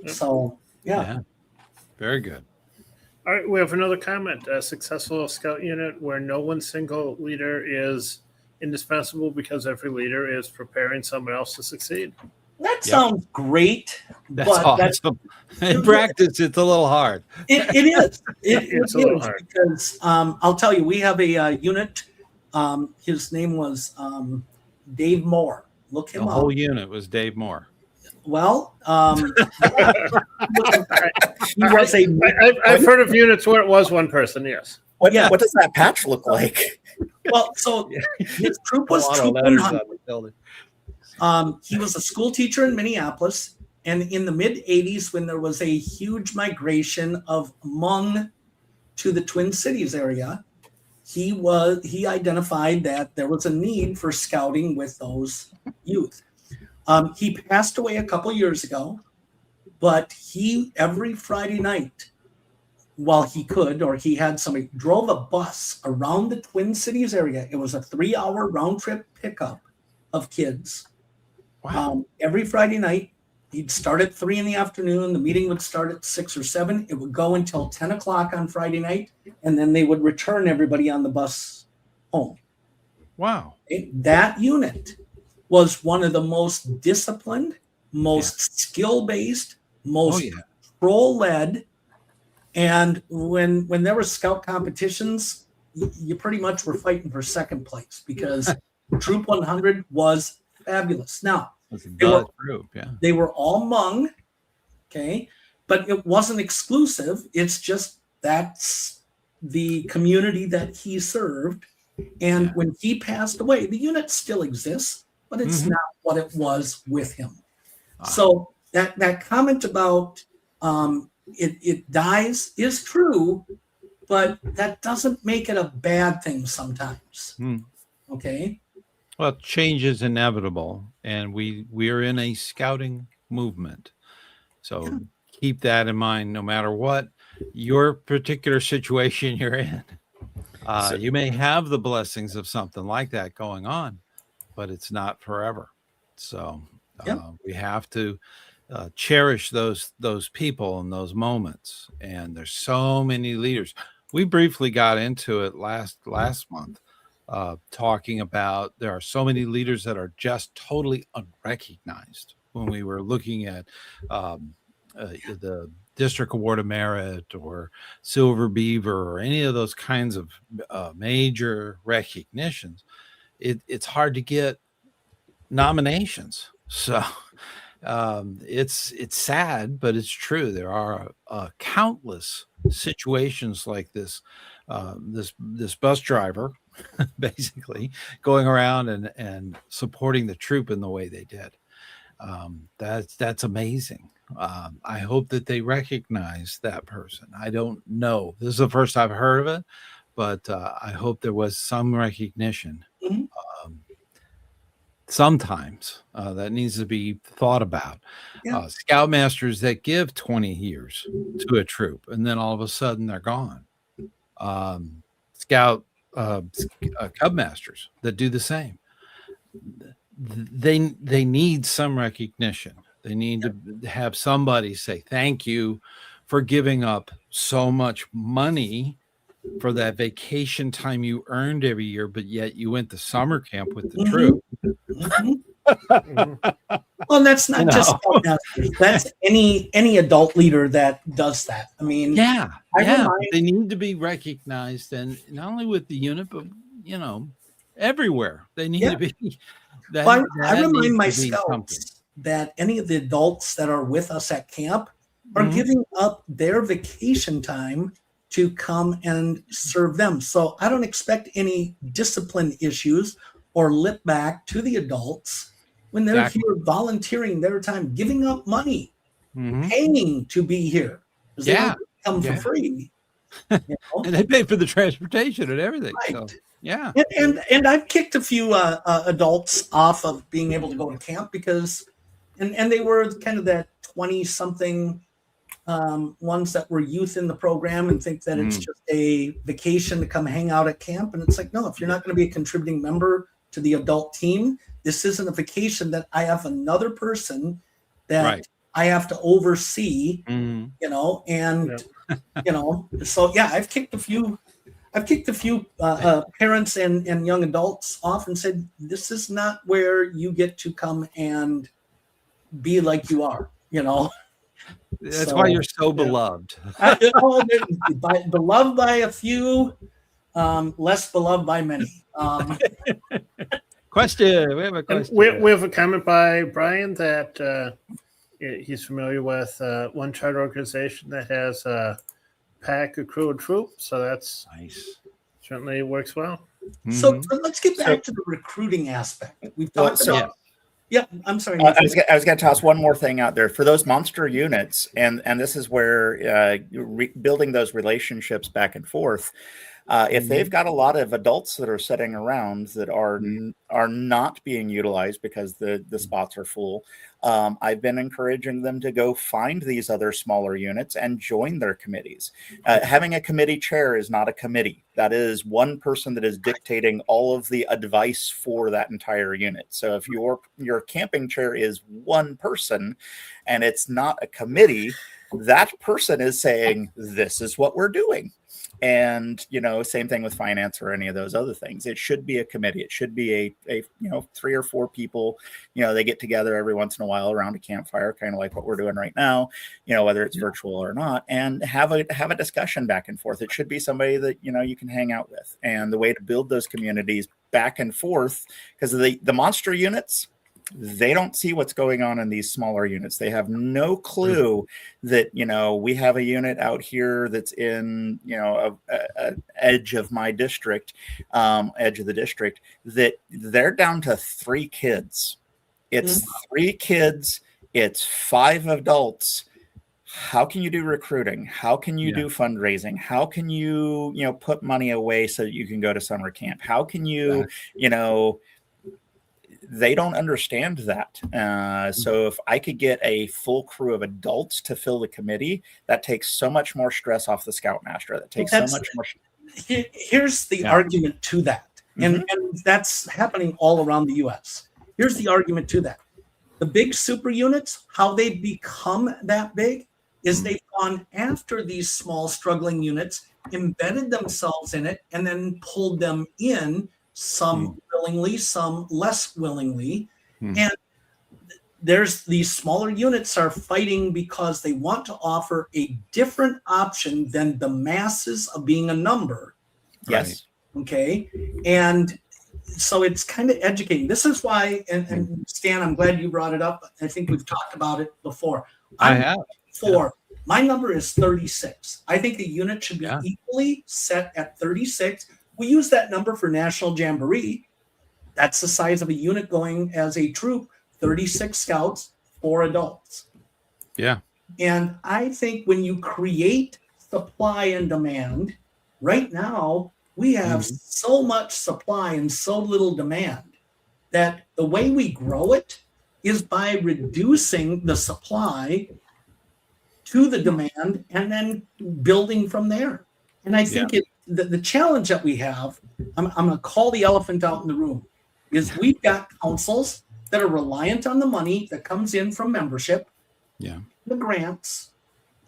So, Very good. All right, we have another comment. A successful Scout unit where no one single leader is indispensable because every leader is preparing someone else to succeed. That sounds great. That's awesome. In practice, it's a little hard. It is. It's a little hard. Because I'll tell you, we have a unit. His name was Dave Moore. Look him up. The whole unit was Dave Moore. Well, he was a. I've heard of units where it was one person. Yes. What does that patch look like? Well, so his troop was Troop 100. He was a school teacher in Minneapolis, and in the mid 80s, when there was a huge migration of Hmong to the Twin Cities area, he identified that there was a need for scouting with those youth. He passed away a couple years ago, but he every Friday night, while he could, or he had somebody, drove a bus around the Twin Cities area. It was a 3-hour round trip pickup of kids. Wow. Every Friday night, he'd start at 3 in the afternoon. The meeting would start at 6 or 7. It would go until 10 o'clock on Friday night, and then they would return everybody on the bus home. Wow. That unit was one of the most disciplined, most skill-based, most patrol-led. And when there were scout competitions, you pretty much were fighting for second place because Troop 100 was fabulous. Now, they were all Hmong, okay, but it wasn't exclusive. It's just that's the community that he served. And when he passed away, the unit still exists, but it's not what it was with him. So that comment about it dies is true, but that doesn't make it a bad thing sometimes. Okay. Well, change is inevitable, and we are in a scouting movement. So keep that in mind, no matter what your particular situation you're in. You may have the blessings of something like that going on, but it's not forever. So we have to cherish those people and those moments. And there's so many leaders. We briefly got into it last month, talking about there are so many leaders that are just totally unrecognized. When we were looking at the District Award of Merit or Silver Beaver or any of those kinds of major recognitions, it's hard to get nominations. So it's sad, but it's true. There are countless situations like this. This bus driver basically going around and supporting the troop in the way they did. That's amazing. I hope that they recognize that person. I don't know. This is the first I've heard of it, but I hope there was some recognition. Sometimes that needs to be thought about. Scoutmasters that give 20 years to a troop and then all of a sudden they're gone. Cubmasters that do the same. They need some recognition. They need to have somebody say thank you for giving up so much money for that vacation time you earned every year, but yet you went to summer camp with the troop. Well, that's not just Scoutmasters. That's any adult leader that does that. I mean, they need to be recognized, and not only with the unit, but everywhere they need to be. I remind my scouts that any of the adults that are with us at camp are giving up their vacation time to come and serve them. So I don't expect any discipline issues or lip back to the adults when they're here volunteering their time, giving up money, paying to be here. They don't come for free. And they pay for the transportation and everything. Right. So, and I've kicked a few adults off of being able to go to camp because, and they were kind of that 20-something ones that were youth in the program and think that it's just a vacation to come hang out at camp. And it's like, no, if you're not going to be a contributing member to the adult team, this isn't a vacation that I have another person that I have to oversee, and so I've kicked a few parents and young adults off and said, this is not where you get to come and be like you are, That's why you're so beloved. Beloved by a few, less beloved by many. Question. We have a question. We have a comment by Brian that he's familiar with one charter organization that has a pack, a crew, and troop. So that's nice. Certainly works well. So let's get back to the recruiting aspect. We've talked about Yeah, I'm sorry. I was going to toss one more thing out there for those monster units, and this is where building those relationships back and forth. If they've got a lot of adults that are sitting around that are not being utilized because the spots are full, I've been encouraging them to go find these other smaller units and join their committees. Having a committee chair is not a committee. That is one person that is dictating all of the advice for that entire unit. So if your camping chair is one person and it's not a committee, that person is saying, this is what we're doing. And, same thing with finance or any of those other things. It should be a committee. It should be a 3 or 4 people, they get together every once in a while around a campfire, kind of like what we're doing right now, whether it's virtual or not, and have a discussion back and forth. It should be somebody that, you can hang out with. And the way to build those communities back and forth, because the monster units, they don't see what's going on in these smaller units. They have no clue that, we have a unit out here that's in, a edge of my district, edge of the district, that they're down to 3 kids. It's 3 kids. It's 5 adults. How can you do recruiting? How can you do fundraising? How can you, put money away so that you can go to summer camp? How can you, they don't understand that. So if I could get a full crew of adults to fill the committee, that takes so much more stress off the scoutmaster. That takes so much more. Here's the argument to that. And that's happening all around the U.S. Here's the argument to that. The big super units, how they become that big is they've gone after these small struggling units, embedded themselves in it, and then pulled them in, some willingly, some less willingly. And there's these smaller units are fighting because they want to offer a different option than the masses of being a number. Yes. Okay. And so it's kind of educating. This is why, and Stan, I'm glad you brought it up. I think we've talked about it before. I have. My number is 36. I think the unit should be equally set at 36. We use that number for National Jamboree. That's the size of a unit going as a troop, 36 scouts, 4 adults. Yeah. And I think when you create supply and demand, right now we have so much supply and so little demand that the way we grow it is by reducing the supply to the demand and then building from there. And I think the challenge that we have, I'm going to call the elephant out in the room, is we've got councils that are reliant on the money that comes in from membership, the grants.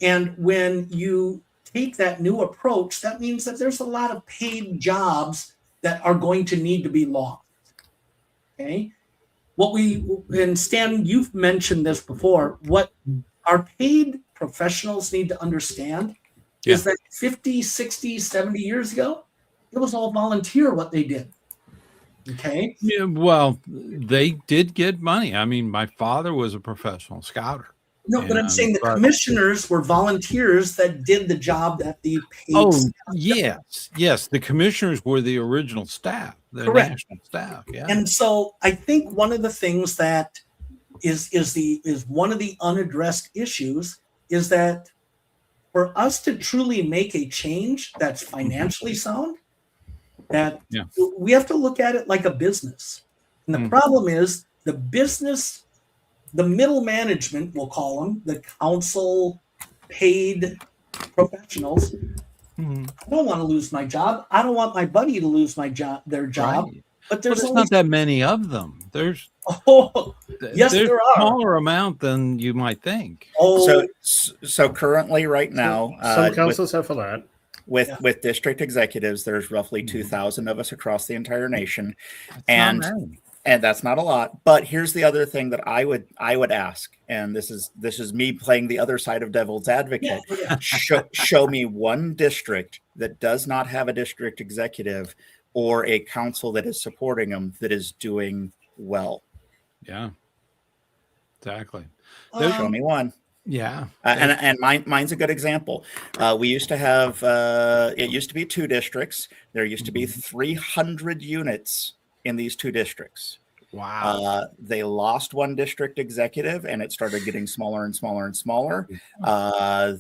And when you take that new approach, that means that there's a lot of paid jobs that are going to need to be lost. Okay. And Stan, you've mentioned this before, what our paid professionals need to understand is that 50, 60, 70 years ago, it was all volunteer what they did. Okay. Yeah, well, they did get money. I mean, my father was a professional scouter. No, but I'm saying the commissioners were volunteers that did the job that the paid yes. The commissioners were the original staff, the national staff. Yeah. And so I think one of the things that is one of the unaddressed issues is that for us to truly make a change that's financially sound, that we have to look at it like a business. And the problem is the business, the middle management, we'll call them, the council paid professionals. I don't want to lose my job. I don't want my buddy to lose their job. Right. But there's not that many of them. There's yes, there are. Smaller amount than you might think. So currently, right now, some councils have a lot. With district executives, there's roughly 2,000 of us across the entire nation, and that's not a lot. But here's the other thing that I would ask, and this is me playing the other side of devil's advocate. Show me one district that does not have a district executive or a council that is supporting them that is doing well. Yeah, exactly. Show me one. Yeah. And mine's a good example. We used to have, it used to be 2 districts. There used to be 300 units in these 2 districts. Wow. They lost one district executive, and it started getting smaller and smaller and smaller.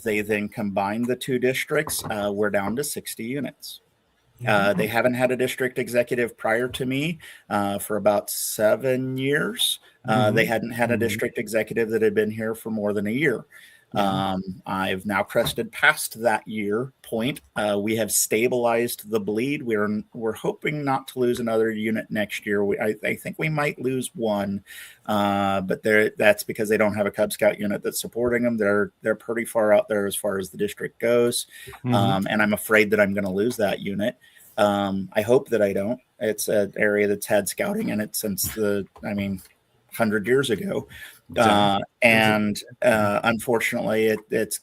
They then combined the two districts. We're down to 60 units. They haven't had a district executive prior to me for about 7 years. They hadn't had a district executive that had been here for more than a year. I've now crested past that year point. We have stabilized the bleed. We're hoping not to lose another unit next year. I think we might lose one, but that's because they don't have a Cub Scout unit that's supporting them. They're pretty far out there as far as the district goes, and I'm afraid that I'm going to lose that unit. I hope that I don't. It's an area that's had scouting in it since 100 years ago. And unfortunately, it's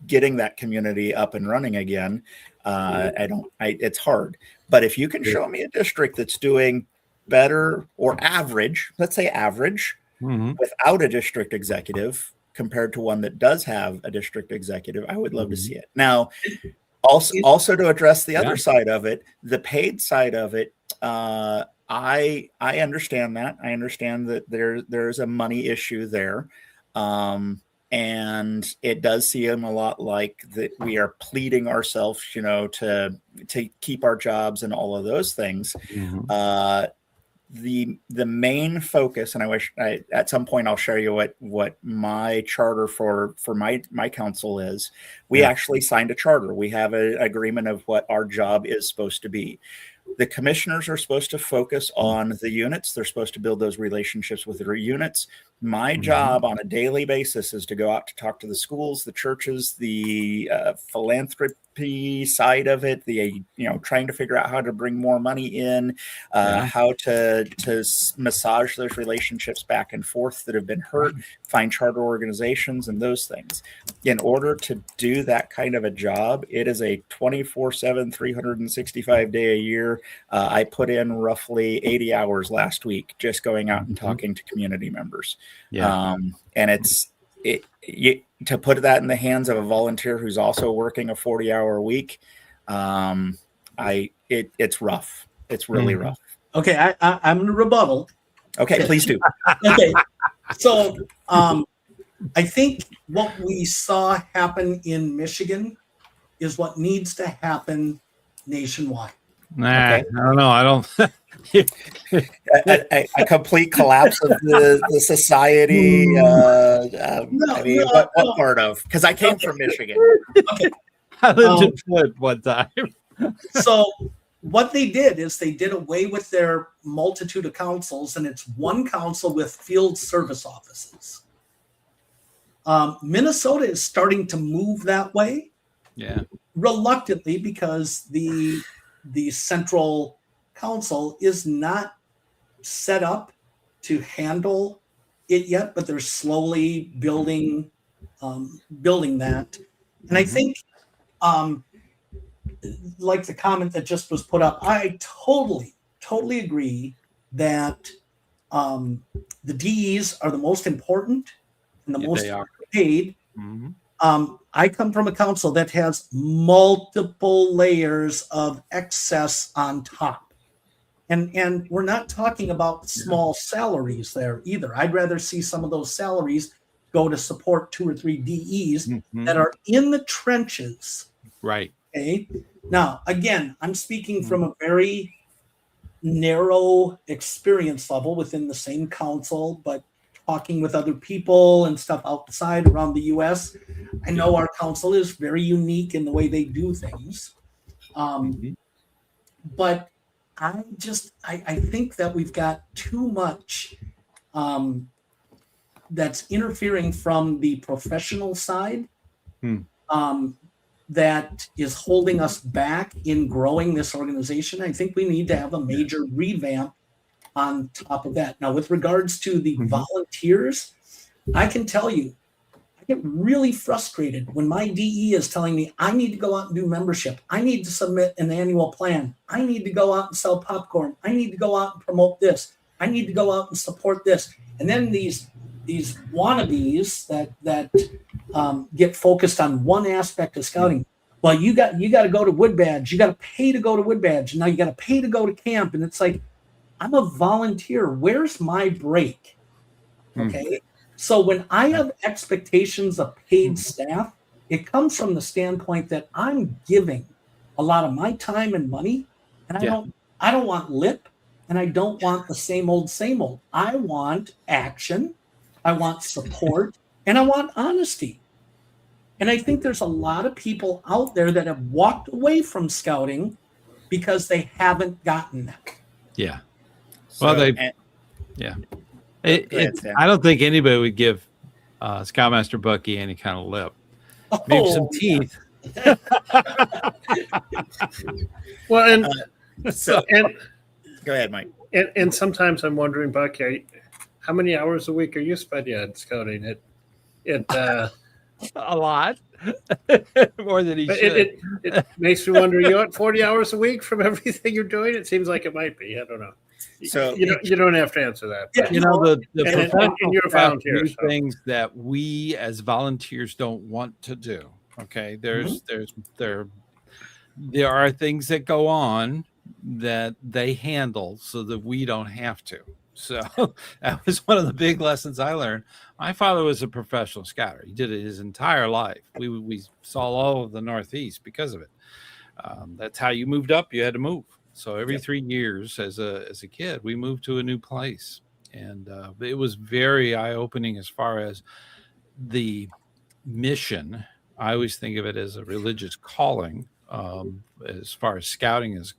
getting that community up and running again. It's hard. But if you can show me a district that's doing better or average, let's say average, without a district executive compared to one that does have a district executive, I would love to see it. Now, also to address the other side of it, the paid side of it, I understand that. I understand that there's a money issue there. And it does seem a lot like that we are pleading ourselves, to keep our jobs and all of those things. The main focus, and I wish at some point I'll share you what my charter for my council is. We actually signed a charter. We have an agreement of what our job is supposed to be. The commissioners are supposed to focus on the units. They're supposed to build those relationships with their units. My job on a daily basis is to go out to talk to the schools, the churches, the philanthropy side of it, the trying to figure out how to bring more money in, how to massage those relationships back and forth that have been hurt, find charter organizations and those things. In order to do that kind of a job, it is a 24/7, 365-day a year. I put in roughly 80 hours last week just going out and talking to community members. And to put that in the hands of a volunteer who's also working a 40-hour week, it's rough. It's really rough. Okay, I'm going to rebuttal. Okay, please do. Okay, so I think what we saw happen in Michigan is what needs to happen nationwide. I don't know. I don't. a complete collapse of the society. What part of? Because I came from Michigan. Okay. I lived in Flint one time. So what they did is they did away with their multitude of councils, and it's one council with field service offices. Minnesota is starting to move that way. Yeah. Reluctantly, because the central council is not set up to handle it yet, but they're slowly building that. And I think, like the comment that just was put up, I totally agree that the DEs are the most important and the most paid. I come from a council that has multiple layers of excess on top. And we're not talking about small salaries there either. I'd rather see some of those salaries go to support 2 or 3 DEs that are in the trenches. Right. Okay. Now, again, I'm speaking from a very narrow experience level within the same council, but talking with other people and stuff outside around the U.S. I know our council is very unique in the way they do things. But I think that we've got too much that's interfering from the professional side that is holding us back in growing this organization. I think we need to have a major revamp on top of that. Now, with regards to the volunteers, I can tell you, I get really frustrated when my DE is telling me I need to go out and do membership. I need to submit an annual plan. I need to go out and sell popcorn. I need to go out and promote this. I need to go out and support this. And then these wannabes that get focused on one aspect of scouting. Well, you got to go to Wood Badge. You got to pay to go to Wood Badge. And now you got to pay to go to camp. And it's like, I'm a volunteer. Where's my break? Okay. So when I have expectations of paid staff, it comes from the standpoint that I'm giving a lot of my time and money, and I don't want lip, and I don't want the same old, same old. I want action, I want support, and I want honesty. And I think there's a lot of people out there that have walked away from scouting because they haven't gotten that. Yeah. So, Well, Go ahead, Stan. I don't think anybody would give Scoutmaster Bucky any kind of lip. Maybe some teeth. Well, So and go ahead, Mike. and sometimes I'm wondering, Bucky, how many hours a week are you spending on scouting? A lot. More than he should. It makes me wonder, you at 40 hours a week from everything you're doing? It seems like it might be. I don't know. So you don't have to answer that. Yeah, You know, the and you're a volunteer, do so. things that we as volunteers don't want to do. Okay, there are things that go on that they handle so that we don't have to. So that was one of the big lessons I learned. My father was a professional scouter. He did it his entire life. We saw all of the Northeast because of it. That's how you moved up. You had to move. So every 3 years as a kid, we moved to a new place. And it was very eye-opening as far as the mission. I always think of it as a religious calling as far as scouting is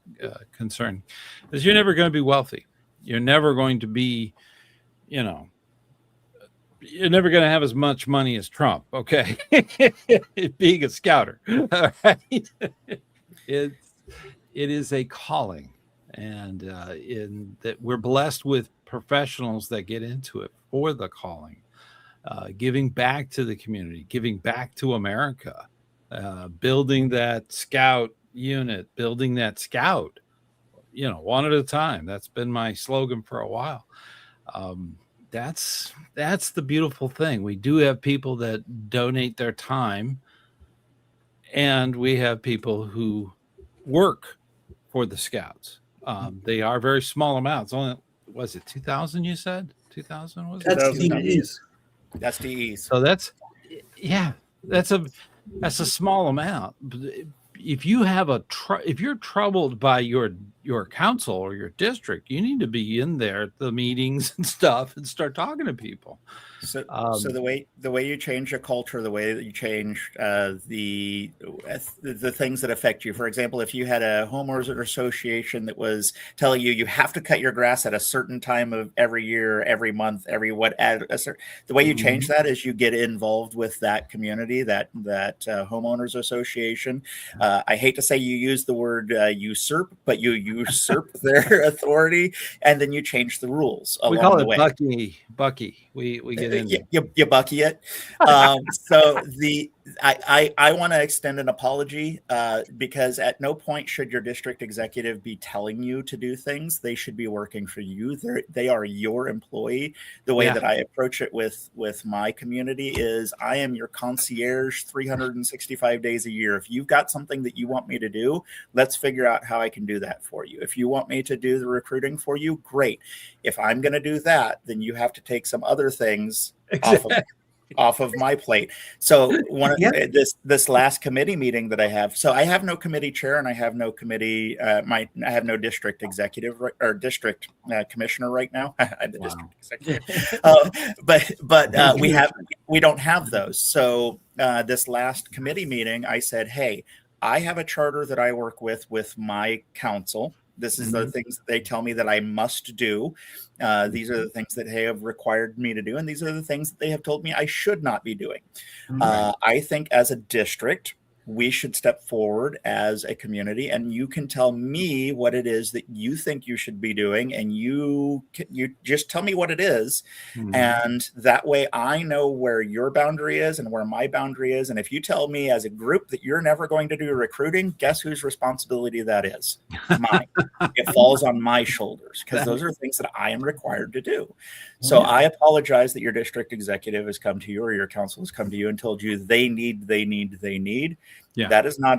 concerned. Because you're never going to be wealthy. You're never going to be, you're never going to have as much money as Trump, okay? Being a scouter, all right? It is a calling, and in that we're blessed with professionals that get into it for the calling, giving back to the community, giving back to America, building that scout unit, building that scout, one at a time. That's been my slogan for a while. That's the beautiful thing. We do have people that donate their time, and we have people who work for the scouts. They are very small amounts. Only, was it 2,000? You said 2,000? Was it? That's DEs. That's DEs. So that's a small amount. But if you have if you're troubled by your council or your district, you need to be in there at the meetings and stuff and start talking to people. So the way you change a culture, the way that you change the things that affect you. For example, if you had a homeowners association that was telling you have to cut your grass at a certain time of every year, every month, the way you change that is you get involved with that community, that homeowners association. I hate to say you use the word usurp, but you usurp their authority, and then you change the rules along we call the it way. Bucky. We get in. You bucky it. So I want to extend an apology because at no point should your district executive be telling you to do things. They should be working for you. They are your employee. The way that I approach it with my community is I am your concierge 365 days a year. If you've got something that you want me to do, let's figure out how I can do that for you. If you want me to do the recruiting for you, great. If I'm going to do that, then you have to take some other things off of my plate. So this last committee meeting that I have, so I have no committee chair and I have no committee. I have no district executive or district commissioner right now. I'm the district executive, but we don't have those. So this last committee meeting, I said, hey, I have a charter that I work with my council. This is the things that they tell me that I must do. These are the things that they have required me to do. And these are the things that they have told me I should not be doing. I think as a district, we should step forward as a community, and you can tell me what it is that you think you should be doing, and you just tell me what it is, and that way I know where your boundary is and where my boundary is. And if you tell me as a group that you're never going to do recruiting, guess whose responsibility that is? Mine. It falls on my shoulders because those are things that I am required to do. So I apologize that your district executive has come to you or your council has come to you and told you they need. Yeah. That is not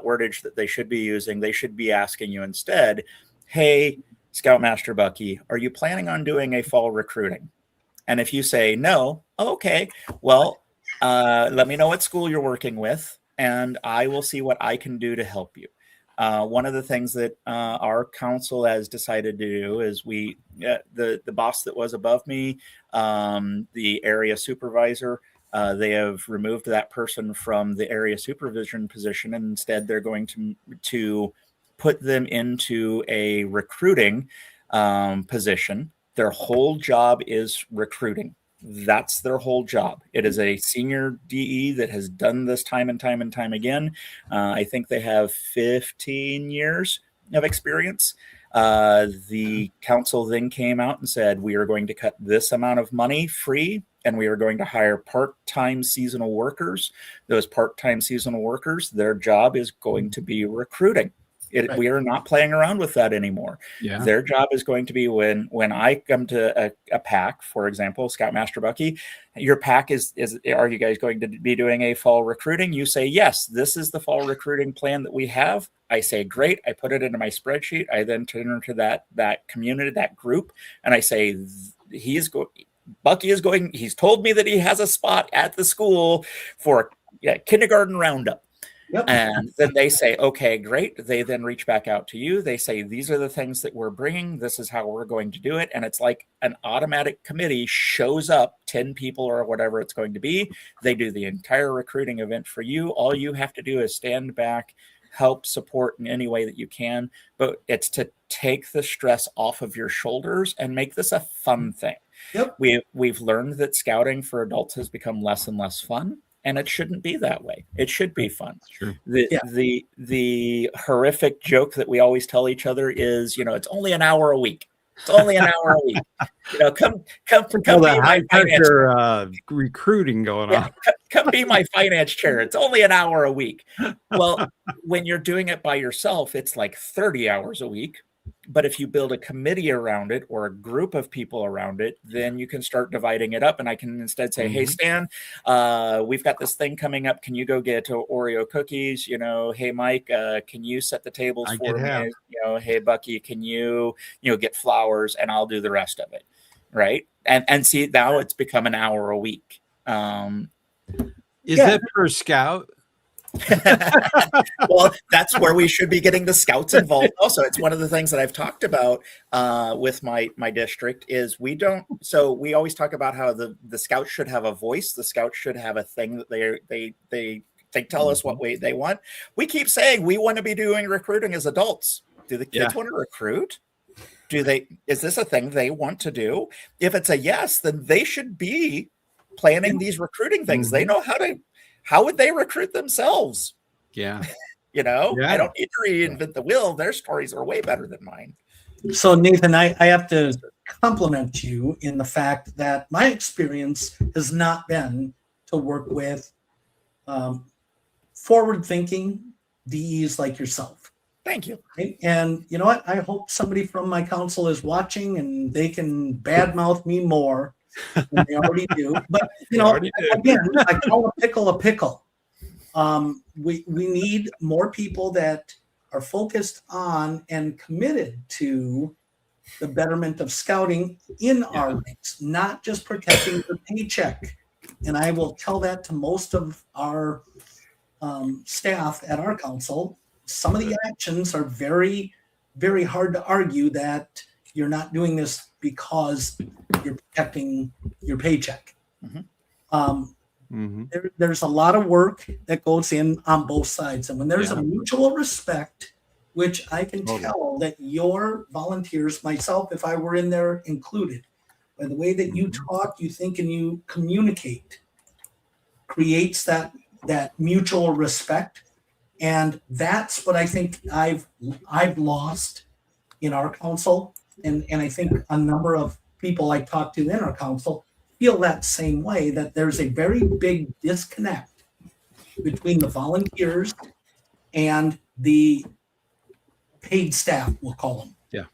wordage that they should be using. They should be asking you instead, hey, Scoutmaster Bucky, are you planning on doing a fall recruiting? And if you say no, okay, well, let me know what school you're working with, and I will see what I can do to help you. One of the things that our council has decided to do is the boss that was above me, the area supervisor, they have removed that person from the area supervision position, and instead they're going to put them into a recruiting position. Their whole job is recruiting. That's their whole job. It is a senior DE that has done this time and time and time again. I think they have 15 years of experience. The council then came out and said, we are going to cut this amount of money free, and we are going to hire part-time seasonal workers. Those part-time seasonal workers, their job is going to be recruiting. Right. We are not playing around with that anymore. Yeah. Their job is going to be when I come to a pack, for example, Scoutmaster Bucky, your pack is are you guys going to be doing a fall recruiting? You say, yes, this is the fall recruiting plan that we have. I say, great. I put it into my spreadsheet. I then turn to that community, that group, and I say, Bucky is going, he's told me that he has a spot at the school for a kindergarten roundup. Yep. And then they say, okay, great. They then reach back out to you. They say, these are the things that we're bringing. This is how we're going to do it. And it's like an automatic committee shows up, 10 people or whatever it's going to be. They do the entire recruiting event for you. All you have to do is stand back, help support in any way that you can. But it's to take the stress off of your shoulders and make this a fun thing. Yep. We've learned that scouting for adults has become less and less fun. And it shouldn't be that way. It should be fun. Sure. The horrific joke that we always tell each other is, it's only an hour a week. It's only an hour a week. Come be my finance recruiting going on. Come be my finance chair. It's only an hour a week. Well, when you're doing it by yourself, it's like 30 hours a week. But if you build a committee around it or a group of people around it, then you can start dividing it up. And I can instead say, hey, Stan, we've got this thing coming up. Can you go get Oreo cookies? Hey, Mike, can you set the tables for me? Hey, Bucky, can you get flowers, and I'll do the rest of it. Right. And see, now it's become an hour a week. Is that per scout? Well, that's where we should be getting the scouts involved. Also, it's one of the things that I've talked about with my district is we always talk about how the scouts should have a voice. The scouts should have a thing that they tell us what way they want. We keep saying we want to be doing recruiting as adults. Do the kids want to recruit? Is this a thing they want to do? If it's a yes, then they should be planning these recruiting things. They know how would they recruit themselves? Yeah. I don't need to reinvent the wheel. Their stories are way better than mine. So Nathan, I have to compliment you in the fact that my experience has not been to work with forward-thinking DEs like yourself. Thank you. Right? And you know what? I hope somebody from my council is watching and they can badmouth me more. They already do, but again, I call a pickle a pickle. We need more people that are focused on and committed to the betterment of scouting in our ranks, not just protecting the paycheck. And I will tell that to most of our staff at our council. Some of the actions are very, very hard to argue that you're not doing this because you're protecting your paycheck. There's a lot of work that goes in on both sides. And when there's a mutual respect, which I can tell that your volunteers, myself, if I were in there included, by the way that you talk, you think, and you communicate, creates that mutual respect. And that's what I think I've lost in our council. And I think a number of people I talk to in our council feel that same way, that there's a very big disconnect between the volunteers and the paid staff, we'll call them. Yeah.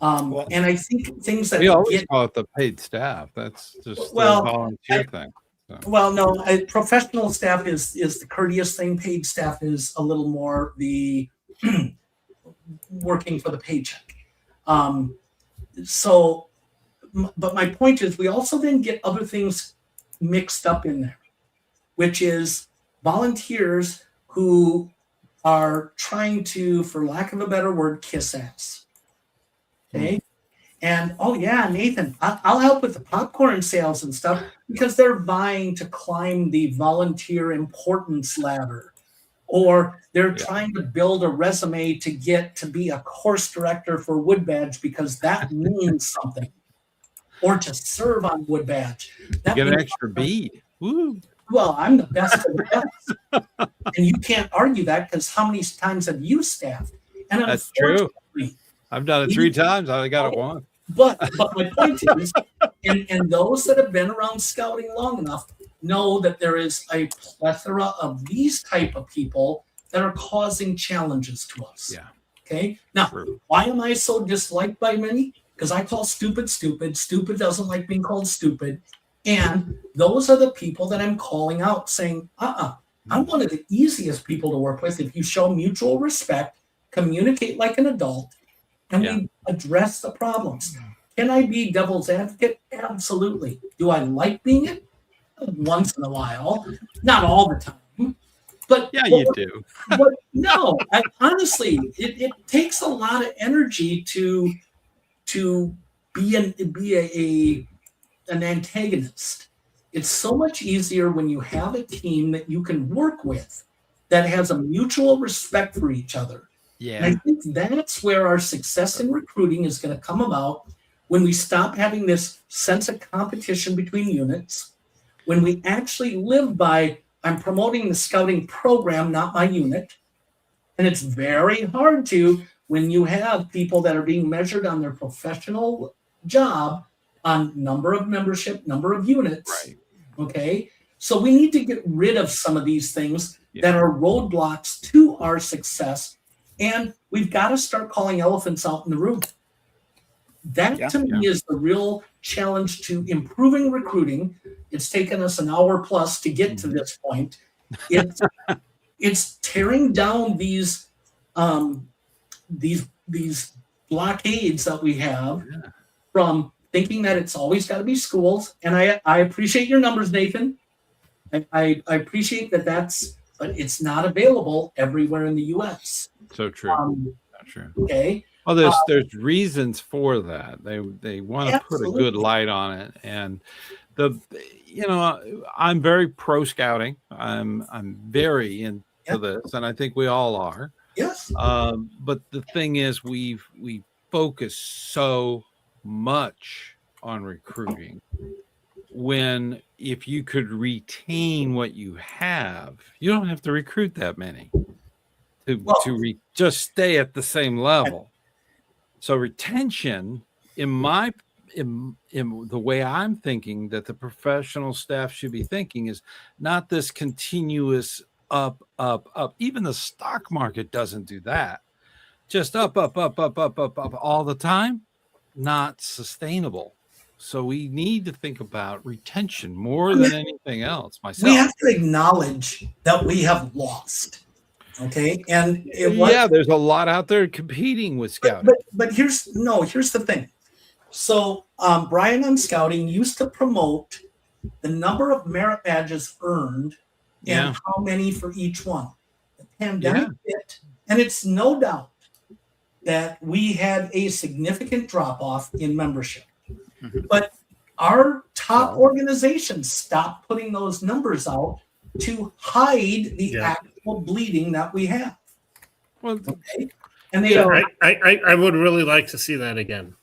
And I think things that we always call it the paid staff. That's just a volunteer thing. So. Well, no, professional staff is the courteous thing. Paid staff is a little more the working for the paycheck. So, but my point is, we also then get other things mixed up in there, which is volunteers who are trying to, for lack of a better word, kiss ass. Okay. And oh yeah, Nathan, I'll help with the popcorn sales and stuff, because they're vying to climb the volunteer importance ladder, or they're trying to build a resume to get to be a course director for Wood Badge because that means something, or to serve on Wood Badge. That get an extra B. Woo. Well, I'm the best of the best, and you can't argue that, because how many times have you staffed? And that's true. I've done it 3 times. I got it once. But my point is, and those that have been around scouting long enough know that there is a plethora of these type of people that are causing challenges to us. Yeah. Okay. Now, why am I so disliked by many? Because I call stupid stupid. Stupid doesn't like being called stupid. And those are the people that I'm calling out, saying, I'm one of the easiest people to work with if you show mutual respect, communicate like an adult, and we address the problems. Can I be devil's advocate? Absolutely. Do I like being it? Once in a while, not all the time. But yeah, you do. But no, honestly, it takes a lot of energy to be an antagonist. It's so much easier when you have a team that you can work with that has a mutual respect for each other. Yeah. And I think that's where our success in recruiting is going to come about, when we stop having this sense of competition between units, when we actually live by, I'm promoting the scouting program, not my unit. And it's very hard to, when you have people that are being measured on their professional job on number of membership, number of units. Right. Okay. So we need to get rid of some of these things that are roadblocks to our success. And we've got to start calling elephants out in the room. That to me is the real challenge to improving recruiting. It's taken us an hour plus to get to this point. It's tearing down these blockades that we have from thinking that it's always got to be schools. And I appreciate your numbers, Nathan. I appreciate that but it's not available everywhere in the U.S. So true. Not true. Okay. Well, there's reasons for that. They want to put a good light on it, and I'm very pro scouting. I'm very into this, and I think we all are. Yes. But the thing is, we focus so much on recruiting, when if you could retain what you have, you don't have to recruit that many to just stay at the same level. So retention, in the way I'm thinking that the professional staff should be thinking, is not this continuous up. Even the stock market doesn't do that. Just up all the time, not sustainable. So we need to think about retention more than anything else. We have to acknowledge that we have lost. Okay. And there's a lot out there competing with scouting. But here's the thing. So Brian on Scouting used to promote the number of merit badges earned and how many for each one. The pandemic hit, and it's no doubt that we had a significant drop-off in membership. But our top organizations stopped putting those numbers out to hide the actual bleeding that we have. Well, okay. And I would really like to see that again.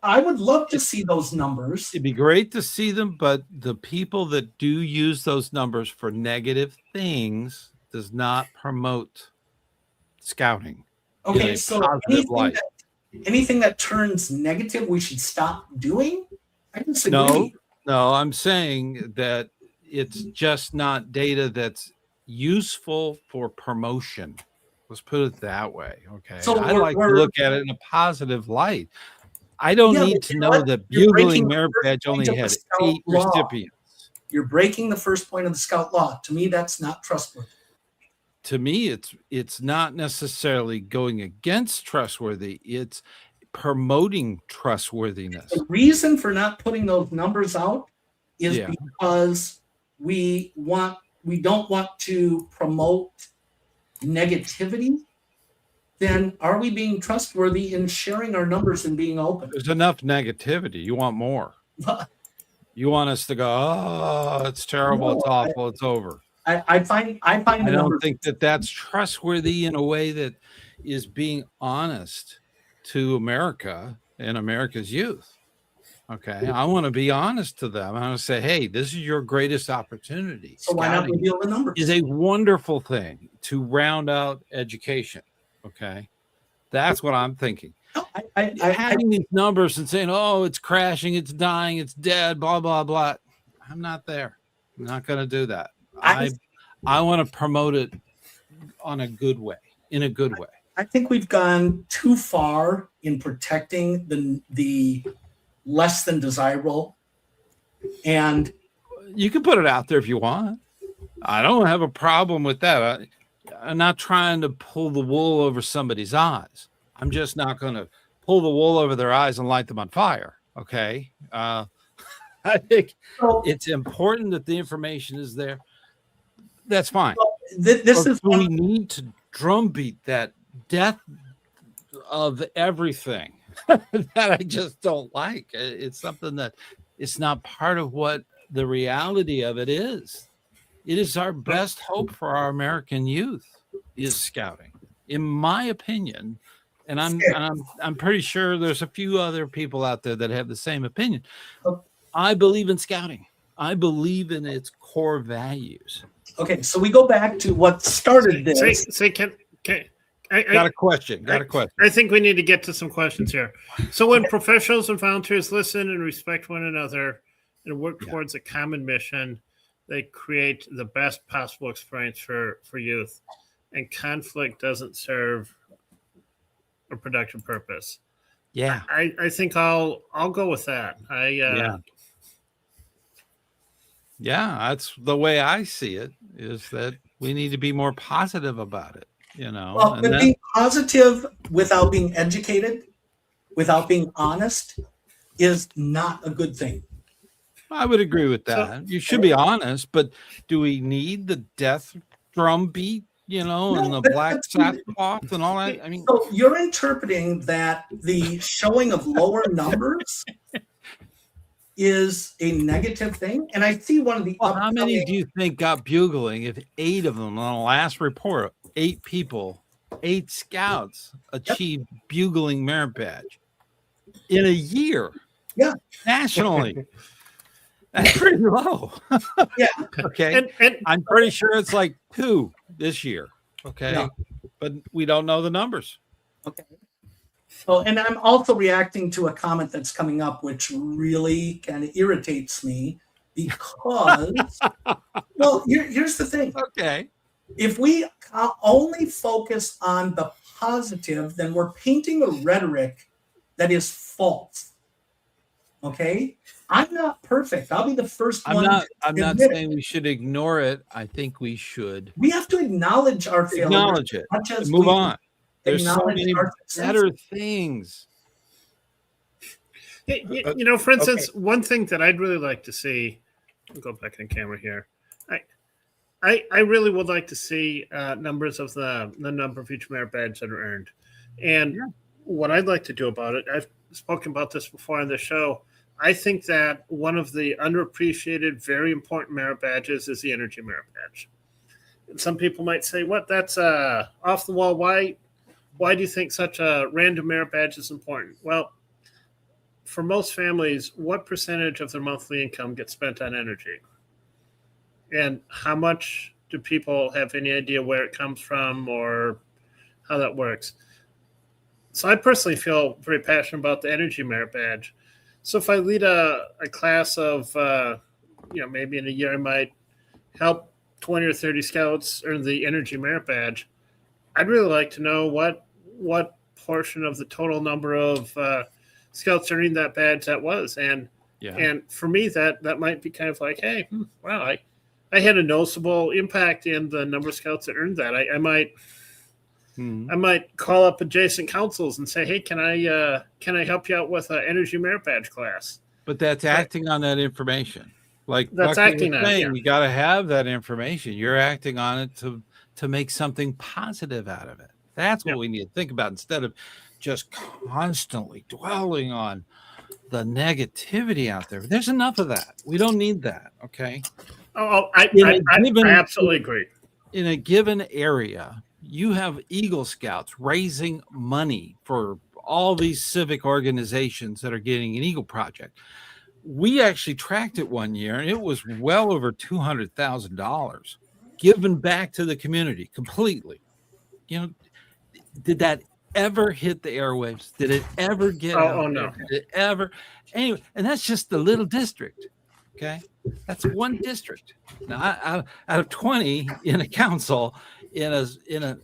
I would love to see those numbers. It'd be great to see them, but the people that do use those numbers for negative things does not promote scouting. Okay, so anything that turns negative, we should stop doing? I disagree. No, I'm saying that it's just not data that's useful for promotion. Let's put it that way. Okay. So I like to look at it in a positive light. I don't need to know that Bugling Merit Badge only had 8 recipients. You're breaking the first point of the Scout Law. To me, that's not trustworthy. To me, it's not necessarily going against trustworthy. It's promoting trustworthiness. The reason for not putting those numbers out is because we don't want to promote negativity. Then are we being trustworthy in sharing our numbers and being open? There's enough negativity. You want more. You want us to go, oh, it's terrible, it's awful, it's over. I don't think that that's trustworthy in a way that is being honest to America and America's youth. Okay, I want to be honest to them. I want to say, hey, this is your greatest opportunity. So why not reveal the numbers? Is a wonderful thing to round out education. Okay, that's what I'm thinking. Having these numbers and saying, oh, it's crashing, it's dying, it's dead, blah, blah, blah. I'm not there. I'm not going to do that. I want to promote it in a good way. I think we've gone too far in protecting the less than desirable. And you can put it out there if you want. I don't have a problem with that. I'm not trying to pull the wool over somebody's eyes. I'm just not going to pull the wool over their eyes and light them on fire. Okay. I think it's important that the information is there. That's fine. We need to drumbeat that death of everything that I just don't like. It's something that it's not part of what the reality of it is. It is our best hope for our American youth is scouting, in my opinion. And I'm pretty sure there's a few other people out there that have the same opinion. I believe in scouting. I believe in its core values. Okay, so we go back to what started this. Got a question. I think we need to get to some questions here. So when professionals and volunteers listen and respect one another and work towards a common mission, they create the best possible experience for youth. And conflict doesn't serve a productive purpose. Yeah. I think I'll go with that. That's the way I see it, is that we need to be more positive about it, you know. Well, but being positive without being educated, without being honest, is not a good thing. I would agree with that. You should be honest, but do we need the death drum beat, you know, and the black sackcloth and all that? I mean, so you're interpreting that the showing of lower numbers is a negative thing, and I see one of the. Well, how many do you think got bugling? If 8 of them on the last report, 8 people, 8 scouts achieved bugling merit badge in a year? Yeah, nationally. That's pretty low. Yeah. Okay. And I'm pretty sure it's like 2 this year. Okay. Yeah. But we don't know the numbers. Okay. So, and I'm also reacting to a comment that's coming up, which really kind of irritates me because, well, here's the thing. Okay. If we only focus on the positive, then we're painting a rhetoric that is false. Okay. I'm not perfect. I'll be the first one. I'm not saying we should ignore it. I think we should. We have to acknowledge our failures. Acknowledge it. Move on. There's so many better things. You know, for instance, one thing that I'd really like to see, I'll go back on camera here. I really would like to see numbers of the number of each merit badge that are earned. And what I'd like to do about it, I've spoken about this before on the show. I think that one of the underappreciated, very important merit badges is the energy merit badge. And some people might say, "What? That's off the wall. Why do you think such a random merit badge is important?" Well, for most families, what percentage of their monthly income gets spent on energy? And how much do people have any idea where it comes from or how that works? So I personally feel very passionate about the energy merit badge. So if I lead a class of, maybe in a year I might help 20 or 30 scouts earn the energy merit badge, I'd really like to know what portion of the total number of scouts earning that badge that was. And for me, that might be kind of like, hey, wow, I had a noticeable impact in the number of scouts that earned that. I might I might call up adjacent councils and say, hey, can I help you out with an energy merit badge class? But that's acting on that information. Like that's Bucky acting was on it, saying, yeah. you got to have that information. You're acting on it to make something positive out of it. That's what we need to think about instead of just constantly dwelling on the negativity out there. There's enough of that. We don't need that. Okay. I absolutely agree. In a given area, you have Eagle Scouts raising money for all these civic organizations that are getting an Eagle Project. We actually tracked it one year, and it was well over $200,000 given back to the community completely. You know, did that ever hit the airwaves? Did it ever get out no. there? Did it ever? Anyway, and that's just the little district. Okay, that's one district. Now, out of 20 in a council, in a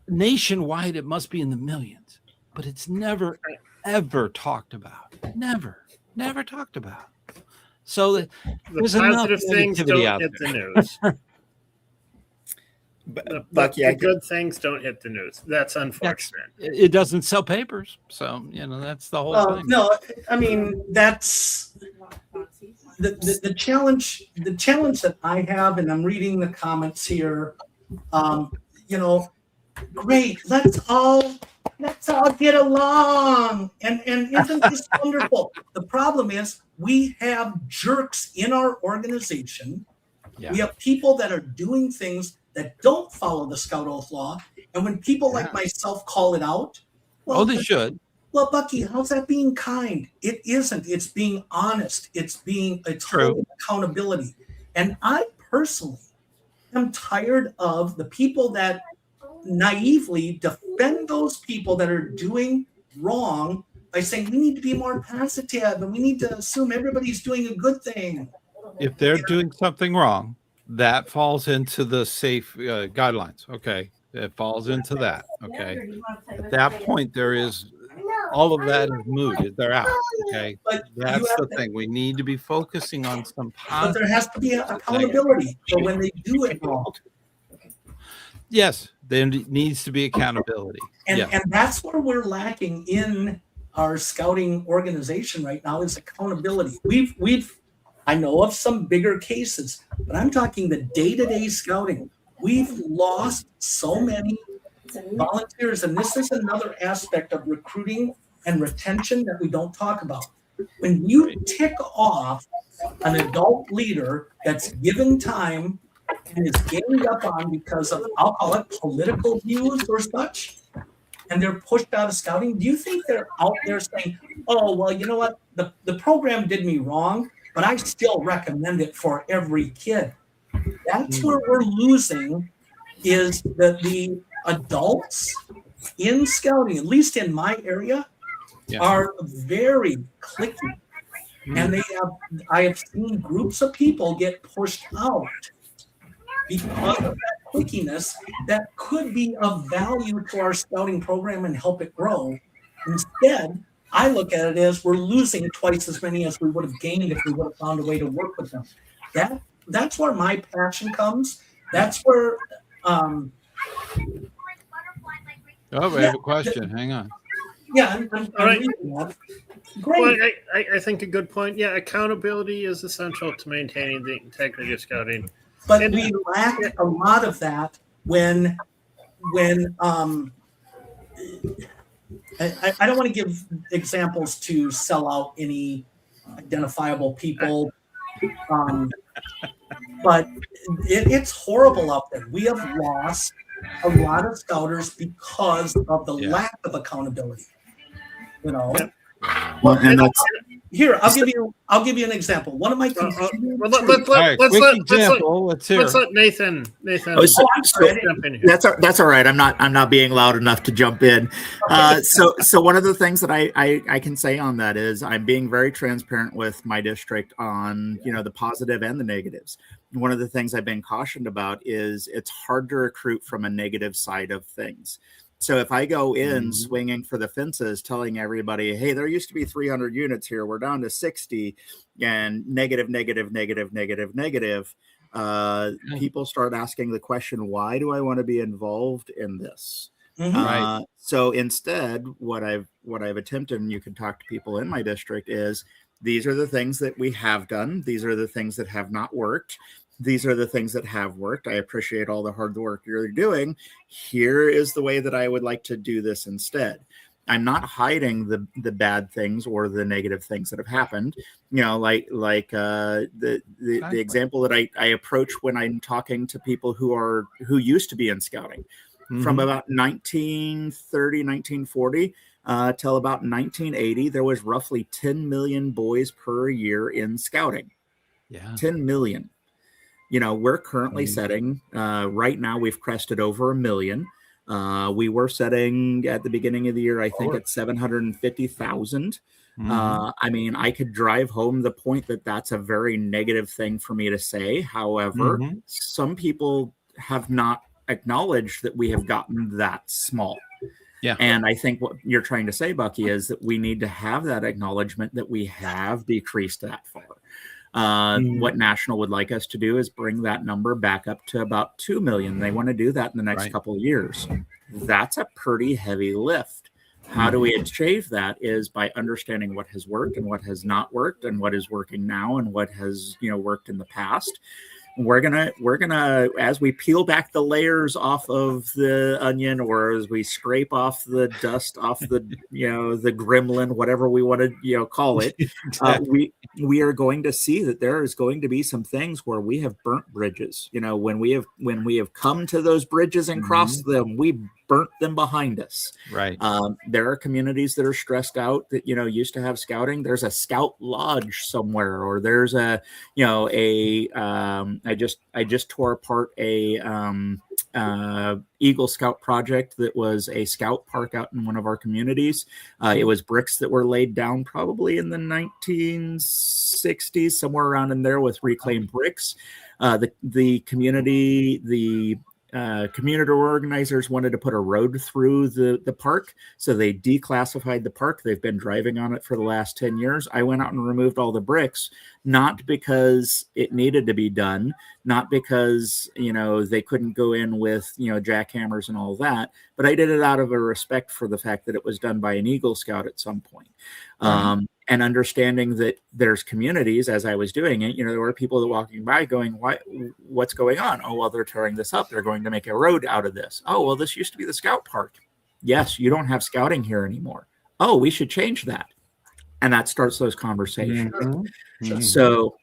nationwide, it must be in the millions. But it's never ever talked about. Never talked about. So there's positive enough things negativity don't out hit there. the news. Bucky, the good things don't hit the news. That's unfortunate. It doesn't sell papers, so that's the whole thing. No, I mean that's the challenge. The challenge that I have, and I'm reading the comments here. Great. Let's all get along, and isn't this wonderful? The problem is we have jerks in our organization. Yeah. We have people that are doing things that don't follow the Scout Oath law. And when people like myself call it out, well, they should. Well, Bucky, how's that being kind? It isn't. It's being honest. It's holding accountability. And I personally am tired of the people that naively defend those people that are doing wrong by saying we need to be more positive and we need to assume everybody's doing a good thing. If they're doing something wrong, that falls into the safe guidelines. Okay. It falls into that. Okay. At that point, there is all of that is mooted. They're out. Okay. But that's the thing. We need to be focusing on some positive. But there has to be accountability for when they do it wrong. Yes, there needs to be accountability. And that's where we're lacking in our scouting organization right now is accountability. I know of some bigger cases, but I'm talking the day-to-day scouting. We've lost so many volunteers, and this is another aspect of recruiting and retention that we don't talk about. When you tick off an adult leader that's given time and is ganged up on because of, I'll call it political views or such, and they're pushed out of scouting, do you think they're out there saying, oh, well, you know what, the program did me wrong, but I still recommend it for every kid? That's where we're losing, is that the adults in scouting, at least in my area, are very cliquey. And I have seen groups of people get pushed out because of that clickiness that could be of value to our scouting program and help it grow. Instead, I look at it as we're losing twice as many as we would have gained if we would have found a way to work with them. That's where my passion comes. That's where. We have a question. Hang on. Yeah, I'm all right. Great. Well, I think a good point. Yeah, accountability is essential to maintaining the integrity of scouting. But we lack a lot of that when I don't want to give examples to sell out any identifiable people, but it's horrible out there. We have lost a lot of scouters because of the lack of accountability. Well, and that's here. I'll give you an example. One of my let's let Nathan. Jump in here. That's all right. I'm not being loud enough to jump in. So one of the things that I can say on that is I'm being very transparent with my district on the positive and the negatives. One of the things I've been cautioned about is it's hard to recruit from a negative side of things. So if I go in swinging for the fences, telling everybody, hey, there used to be 300 units here, we're down to 60, and negative, people start asking the question, why do I want to be involved in this? Right. So instead, what I've attempted, and you can talk to people in my district, is these are the things that we have done. These are the things that have not worked. These are the things that have worked. I appreciate all the hard work you're doing. Here is the way that I would like to do this instead. I'm not hiding the bad things or the negative things that have happened. You know, like the example that I approach when I'm talking to people who used to be in scouting. From about 1930, 1940 till about 1980, there was roughly 10 million boys per year in scouting. Yeah. 10 million. You know, we're currently setting, right now we've crested over 1 million. We were setting at the beginning of the year, I think at 750,000. I mean, I could drive home the point that that's a very negative thing for me to say. However, some people have not acknowledged that we have gotten that small. Yeah. And I think what you're trying to say, Bucky, is that we need to have that acknowledgement that we have decreased that far. What National would like us to do is bring that number back up to about 2 million. They want to do that in the next couple of years. That's a pretty heavy lift. How do we achieve that is by understanding what has worked and what has not worked and what is working now and what has, you know, worked in the past. We're gonna as we peel back the layers off of the onion, or as we scrape off the dust off the, you know, the gremlin, whatever we want to, you know, call it, we are going to see that there is going to be some things where we have burnt bridges. You know, when we have come to those bridges and crossed them, we burnt them behind us. Right. There are communities that are stressed out that, you know, used to have scouting. There's a scout lodge somewhere, or there's a, you know, I just tore apart a Eagle Scout project that was a scout park out in one of our communities. It was bricks that were laid down probably in the 1960s, somewhere around in there, with reclaimed bricks. The community organizers wanted to put a road through the park, so they declassified the park. They've been driving on it for the last 10 years. I went out and removed all the bricks, not because it needed to be done, not because, you know, they couldn't go in with, you know, jackhammers and all that, but I did it out of a respect for the fact that it was done by an Eagle Scout at some point. And understanding that there's communities, as I was doing it, you know, there were people that walking by going, what's going on? Oh, well, they're tearing this up. They're going to make a road out of this. Oh, well, this used to be the scout park. Yes, you don't have scouting here anymore. Oh, we should change that. And that starts those conversations. So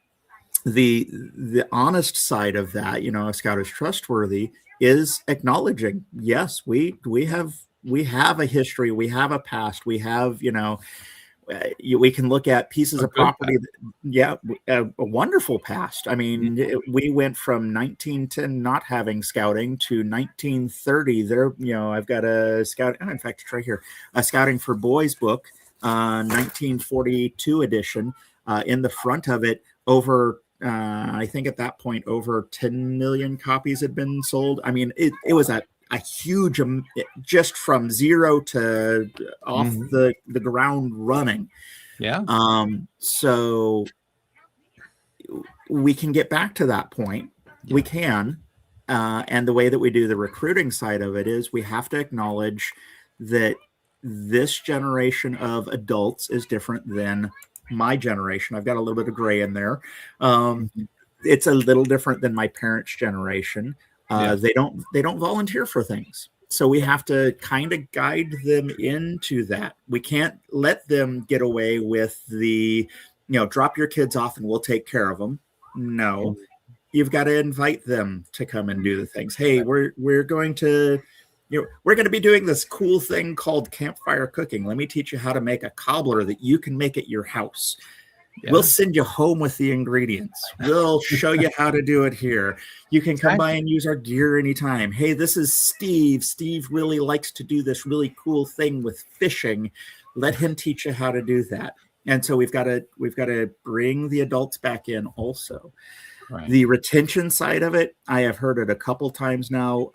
the honest side of that, you know, a scout is trustworthy, is acknowledging, yes, we have a history, we have a past, we have, you know, we can look at pieces of property. A wonderful past. I mean, we went from 1910 not having scouting to 1930. There, you know, I've got a scout. In fact, it's right here, a Scouting for Boys book, 1942 edition. In the front of it, over I think at that point, over 10 million copies had been sold. I mean, it was a huge, just from zero to off the ground running. Yeah. So we can get back to that point. Yeah. We can. And the way that we do the recruiting side of it is we have to acknowledge that this generation of adults is different than my generation. I've got a little bit of gray in there. It's a little different than my parents' generation. They don't volunteer for things. So we have to kind of guide them into that. We can't let them get away with the, you know, drop your kids off and we'll take care of them. No, you've got to invite them to come and do the things. Hey, we're going to, you know, we're going to be doing this cool thing called campfire cooking. Let me teach you how to make a cobbler that you can make at your house. Yeah. We'll send you home with the ingredients. We'll show you how to do it here. You can come by and use our gear anytime. Hey, this is Steve. Steve really likes to do this really cool thing with fishing. Let him teach you how to do that. And so we've got to bring the adults back in also. Right. The retention side of it, I have heard it a couple times now,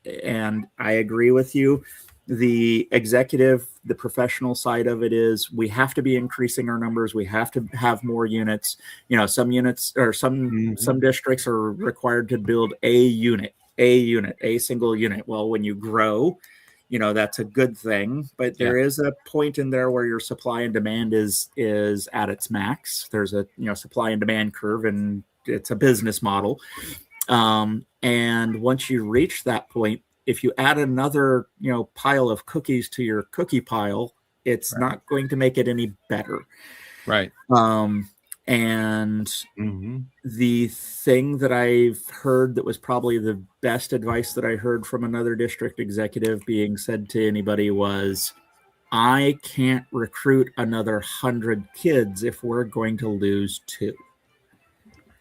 and I agree with you. The executive, the professional side of it is we have to be increasing our numbers. We have to have more units. You know, some units or some districts are required to build a single unit. Well, when you grow, you know, that's a good thing, but there is a point in there where your supply and demand is at its max. There's a, you know, supply and demand curve, and it's a business model. And once you reach that point, if you add another, you know, pile of cookies to your cookie pile, it's not going to make it any better. Right. And the thing that I've heard that was probably the best advice that I heard from another district executive being said to anybody was, I can't recruit another 100 kids if we're going to lose 2.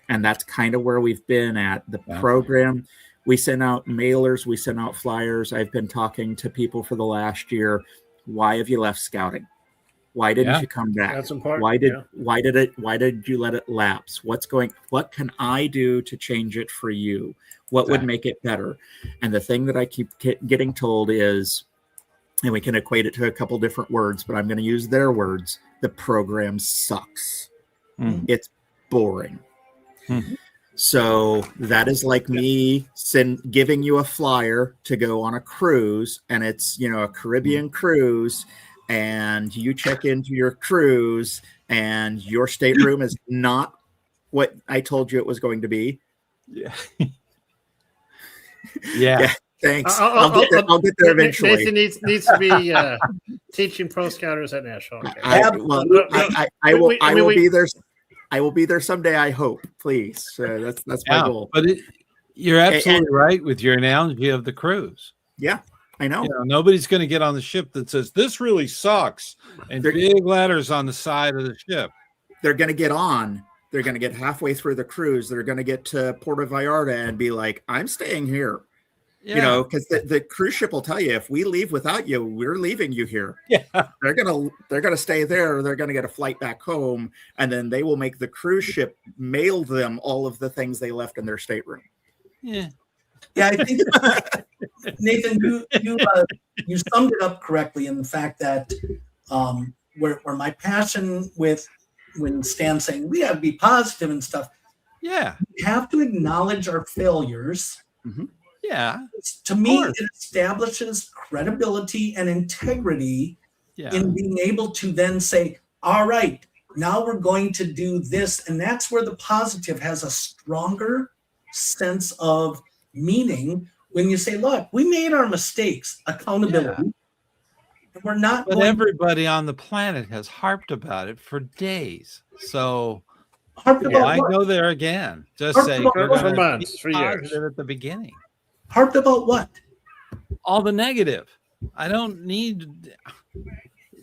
And that's kind of where we've been at the program. We sent out mailers, we sent out flyers. I've been talking to people for the last year. Why have you left scouting? Why didn't you come back? That's important. Why did you let it lapse? What can I do to change it for you? What would make it better? And the thing that I keep getting told is, and we can equate it to a couple different words, but I'm going to use their words. The program sucks. It's boring. So that is like me giving you a flyer to go on a cruise, and it's, you know, a Caribbean cruise, and you check into your cruise and your stateroom is not what I told you it was going to be. Yeah. Thanks. I'll get there eventually. Nathan needs to be teaching pro scouters at National. Okay. I will be there. I will be there someday, I hope. Please. That's my goal. But you're absolutely right with your analogy of the cruise. Yeah, I know. You know, nobody's going to get on the ship that says, this really sucks, and big letters on the side of the ship. They're going to get on. They're going to get halfway through the cruise. They're going to get to Puerto Vallarta and be like, I'm staying here. You know, because the cruise ship will tell you, if we leave without you, we're leaving you here. Yeah, they're gonna stay there. They're gonna get a flight back home, and then they will make the cruise ship mail them all of the things they left in their stateroom. Yeah. I think Nathan, you summed it up correctly in the fact that where my passion with when Stan's saying we have to be positive and stuff. Yeah, we have to acknowledge our failures. Yeah. To me, it establishes credibility and integrity in being able to then say, all right, now we're going to do this. And that's where the positive has a stronger sense of meaning when you say, look, we made our mistakes, accountability. And we're not. But everybody on the planet has harped about it for days. So why go there again? Just say for months, for years at the beginning. Harped about what? All the negative. I don't need.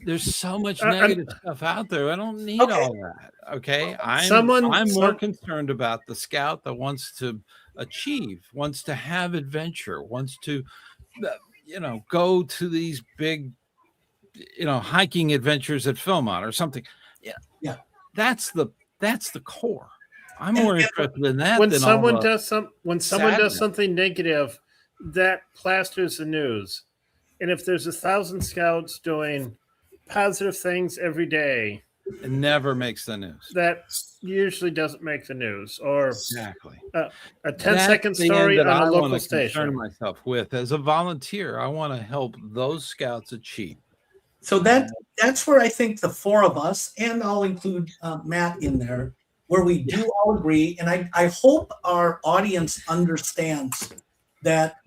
There's so much negative stuff out there. I don't need all that. Okay, I'm more concerned about the scout that wants to achieve, wants to have adventure, wants to, go to these big, hiking adventures at Philmont or something. Yeah. That's the core. I'm more interested in that. When someone does something negative, that plasters the news. And if there's 1,000 scouts doing positive things every day, it never makes the news. That usually doesn't make the news. Or exactly a 10-second story on a local station. Concern myself with as a volunteer, I want to help those scouts achieve. So that's where I think the 4 of us, and I'll include Matt in there, where we do all agree, and I hope our audience understands that,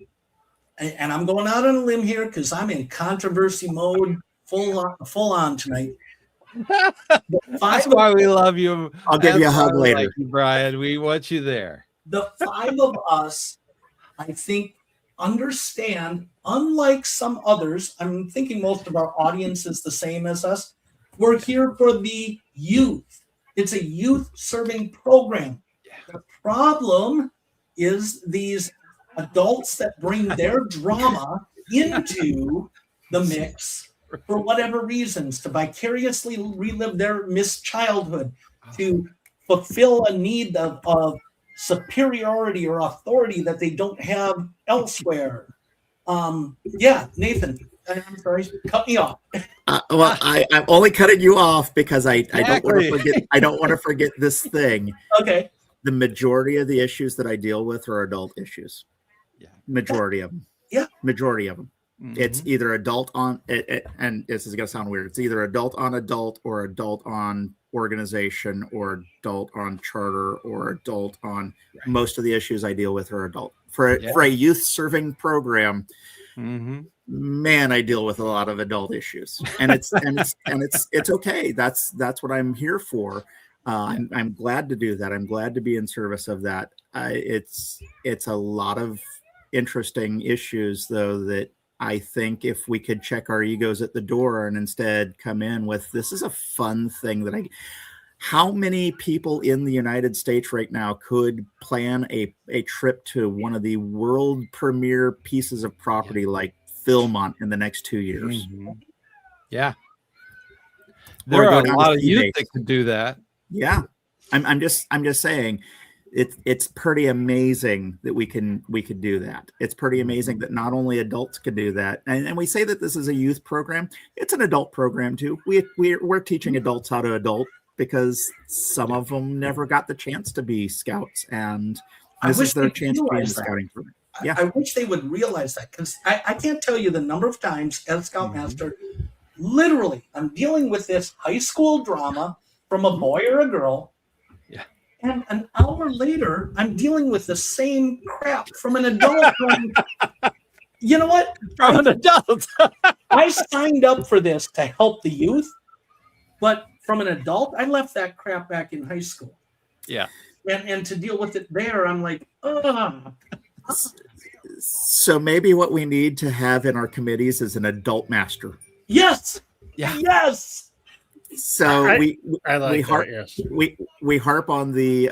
and I'm going out on a limb here because I'm in controversy mode full on tonight. That's why we love you. I'll give you a hug later. Like you, Brian. We want you there. The 5 of us, I think, understand, unlike some others, I'm thinking most of our audience is the same as us, we're here for the youth. It's a youth serving program. The problem is these adults that bring their drama into the mix for whatever reasons, to vicariously relive their missed childhood, to fulfill a need of superiority or authority that they don't have elsewhere. Nathan, I'm sorry, cut me off. Well, I'm only cutting you off because I don't want to forget. I don't want to forget this thing. Okay. The majority of the issues that I deal with are adult issues. Yeah. Majority of them. Yeah. Majority of them. Mm-hmm. It's either adult on and this is going to sound weird. It's either adult on adult or adult on organization or adult on charter or adult on most of the issues I deal with are adult. For a youth serving program, man, I deal with a lot of adult issues, and it's okay. That's what I'm here for. I'm glad to do that. I'm glad to be in service of that. It's a lot of interesting issues, though, that I think if we could check our egos at the door and instead come in with, this is a fun thing that how many people in the United States right now could plan a trip to one of the world premiere pieces of property like Philmont in the next 2 years? Yeah. There are a lot of youth that could do that. Yeah. I'm just saying it's pretty amazing that we could do that. It's pretty amazing that not only adults can do that. And we say that this is a youth program. It's an adult program too. We're teaching adults how to adult because some of them never got the chance to be scouts, and this is their chance to be in the scouting program. Yeah. I wish they would realize that, because I can't tell you the number of times as Scoutmaster, literally, I'm dealing with this high school drama from a boy or a girl. Yeah. And an hour later, I'm dealing with the same crap from an adult. You know what? From an adult. I signed up for this to help the youth, but from an adult, I left that crap back in high school. Yeah. And to deal with it there, I'm like, ugh. So maybe what we need to have in our committees is an adult master. Yes. Yeah. Yes. So we harp on the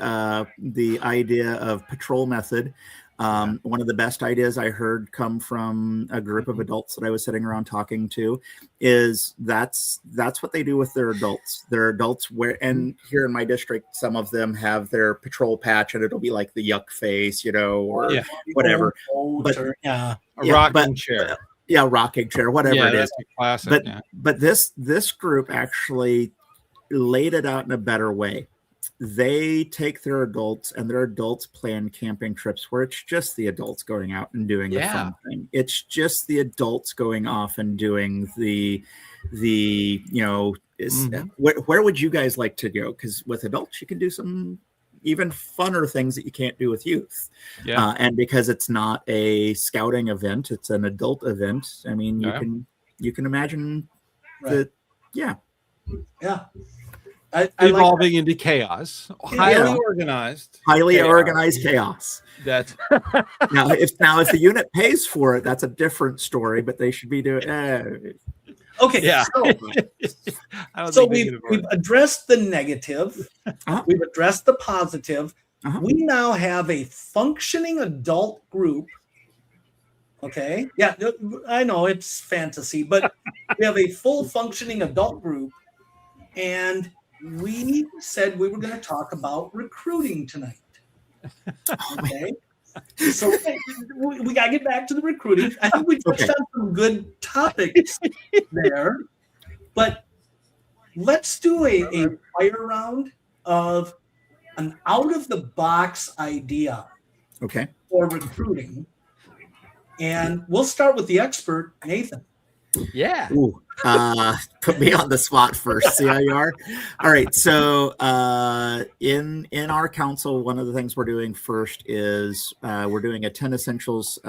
idea of patrol method. One of the best ideas I heard come from a group of adults that I was sitting around talking to is that's what they do with their adults. Their adults and here in my district, some of them have their patrol patch and it'll be like the yuck face, or whatever. A rocking chair. Yeah, rocking chair, whatever it is. Classic, but this group actually laid it out in a better way. They take their adults and their adults plan camping trips where it's just the adults going out and doing the fun thing. It's just the adults going off and doing where would you guys like to go? Because with adults, you can do some even funner things that you can't do with youth. And because it's not a scouting event, it's an adult event. I mean, you can imagine that. Yeah. Evolving into chaos. Highly organized chaos. That's now if the unit pays for it, that's a different story, but they should be doing okay. Yeah. So we've addressed the negative. We've addressed the positive. We now have a functioning adult group. Okay. Yeah, I know it's fantasy, but we have a full functioning adult group, and we said we were going to talk about recruiting tonight. Okay. So we got to get back to the recruiting. I think we touched on some good topics there, but let's do a fire round of an out-of-the-box idea for recruiting. And we'll start with the expert, Nathan. Yeah. Ooh, put me on the spot first. See how you are? All right. So in our council, one of the things we're doing first is we're doing a 10 essentials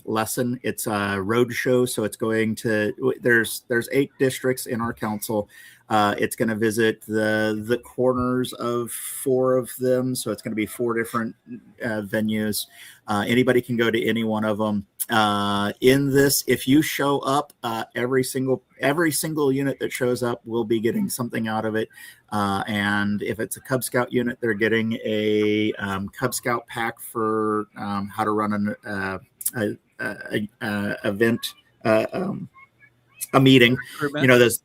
lesson. It's a road show. So it's going to, there's 8 districts in our council. It's going to visit the corners of 4 of them. So it's going to be 4 different venues. Anybody can go to any one of them. In this, if you show up, every single unit that shows up will be getting something out of it. And if it's a Cub Scout unit, they're getting a Cub Scout pack for how to run an event. A meeting, this,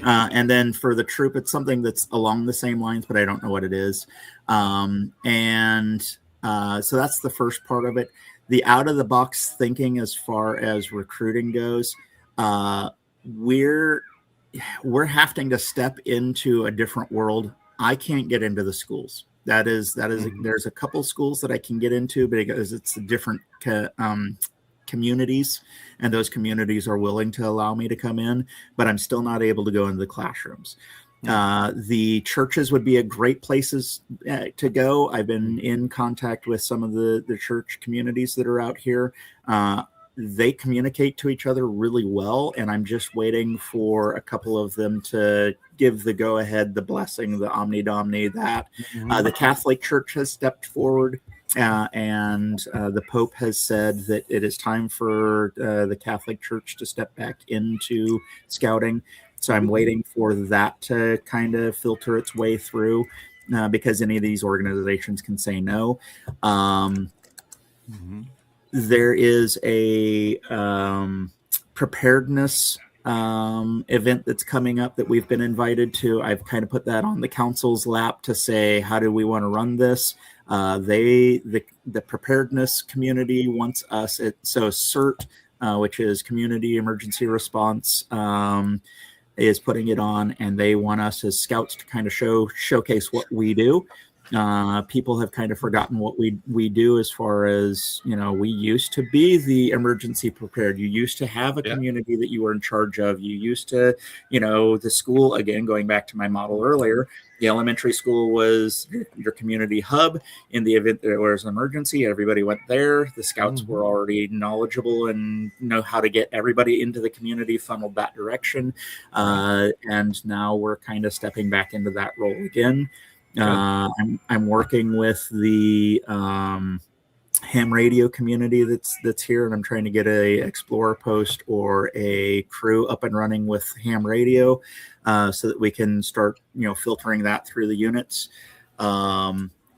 and then for the troop, it's something that's along the same lines, but I don't know what it is. So that's the first part of it. the out of the box thinking as far as recruiting goes, we're having to step into a different world. I can't get into the schools. That is there's a couple schools that I can get into because it's a different communities, and those communities are willing to allow me to come in, but I'm still not able to go into the classrooms. The churches would be a great places to go. I've been in contact with some of the church communities that are out here. They communicate to each other really well, and I'm just waiting for a couple of them to give the go-ahead, the blessing, the Omni Domini, that the Catholic Church has stepped forward, and the Pope has said that it is time for the Catholic Church to step back into scouting. So I'm waiting for that to kind of filter its way through, because any of these organizations can say no. There is a preparedness event that's coming up that we've been invited to. I've kind of put that on the council's lap to say, how do we want to run this? The preparedness community wants us. So CERT, which is Community Emergency Response, is putting it on, and they want us as scouts to kind of showcase what we do. People have kind of forgotten what we do, as far as, we used to be the emergency prepared. You used to have a community that you were in charge of. You used to, the school, again, going back to my model earlier, the elementary school was your community hub. In the event there was an emergency, everybody went there. The scouts were already knowledgeable and know how to get everybody into the community, funneled that direction. And now we're kind of stepping back into that role again. I'm working with the ham radio community that's here, and I'm trying to get a Explorer post or a crew up and running with ham radio, so that we can start filtering that through the units.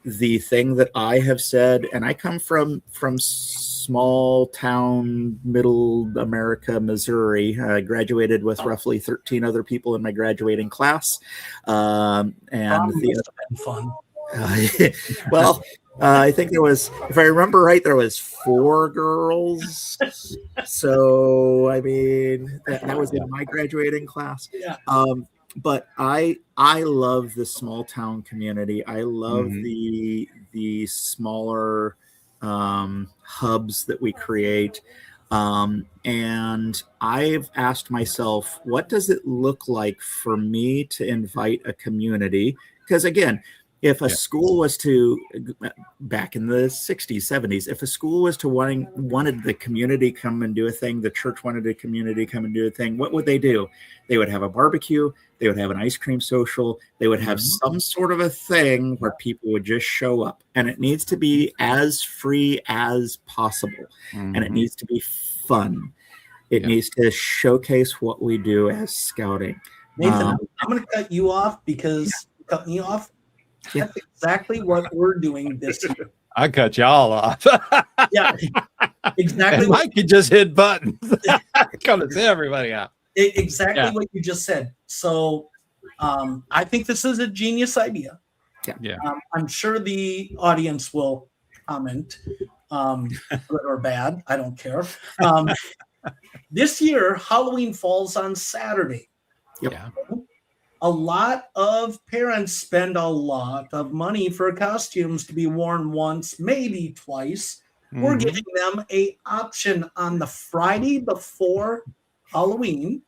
The thing that I have said, and I come from small town, middle America, Missouri. I graduated with roughly 13 other people in my graduating class. And fun. Well, I think there was, if I remember right, there was 4 girls. So, I mean, that was in my graduating class. Yeah. But I love the small town community. I love the smaller hubs that we create. And I've asked myself, what does it look like for me to invite a community? Because again, if a school was to, back in the 60s, 70s, if a school was to wanted the community come and do a thing, the church wanted the community come and do a thing, what would they do? They would have a barbecue. They would have an ice cream social. They would have some sort of a thing where people would just show up. And it needs to be as free as possible. And it needs to be fun. It needs to showcase what we do as scouting. Nathan, I'm going to cut you off because cutting you off. That's exactly what we're doing this year. I cut y'all off. Yeah, exactly. Mike could just hit buttons. Cut everybody out. Exactly what you just said. So I think this is a genius idea. Yeah. I'm sure the audience will comment, good or bad. I don't care. This year, Halloween falls on Saturday. Yeah. A lot of parents spend a lot of money for costumes to be worn once, maybe twice. We're giving them an option on the Friday before Halloween.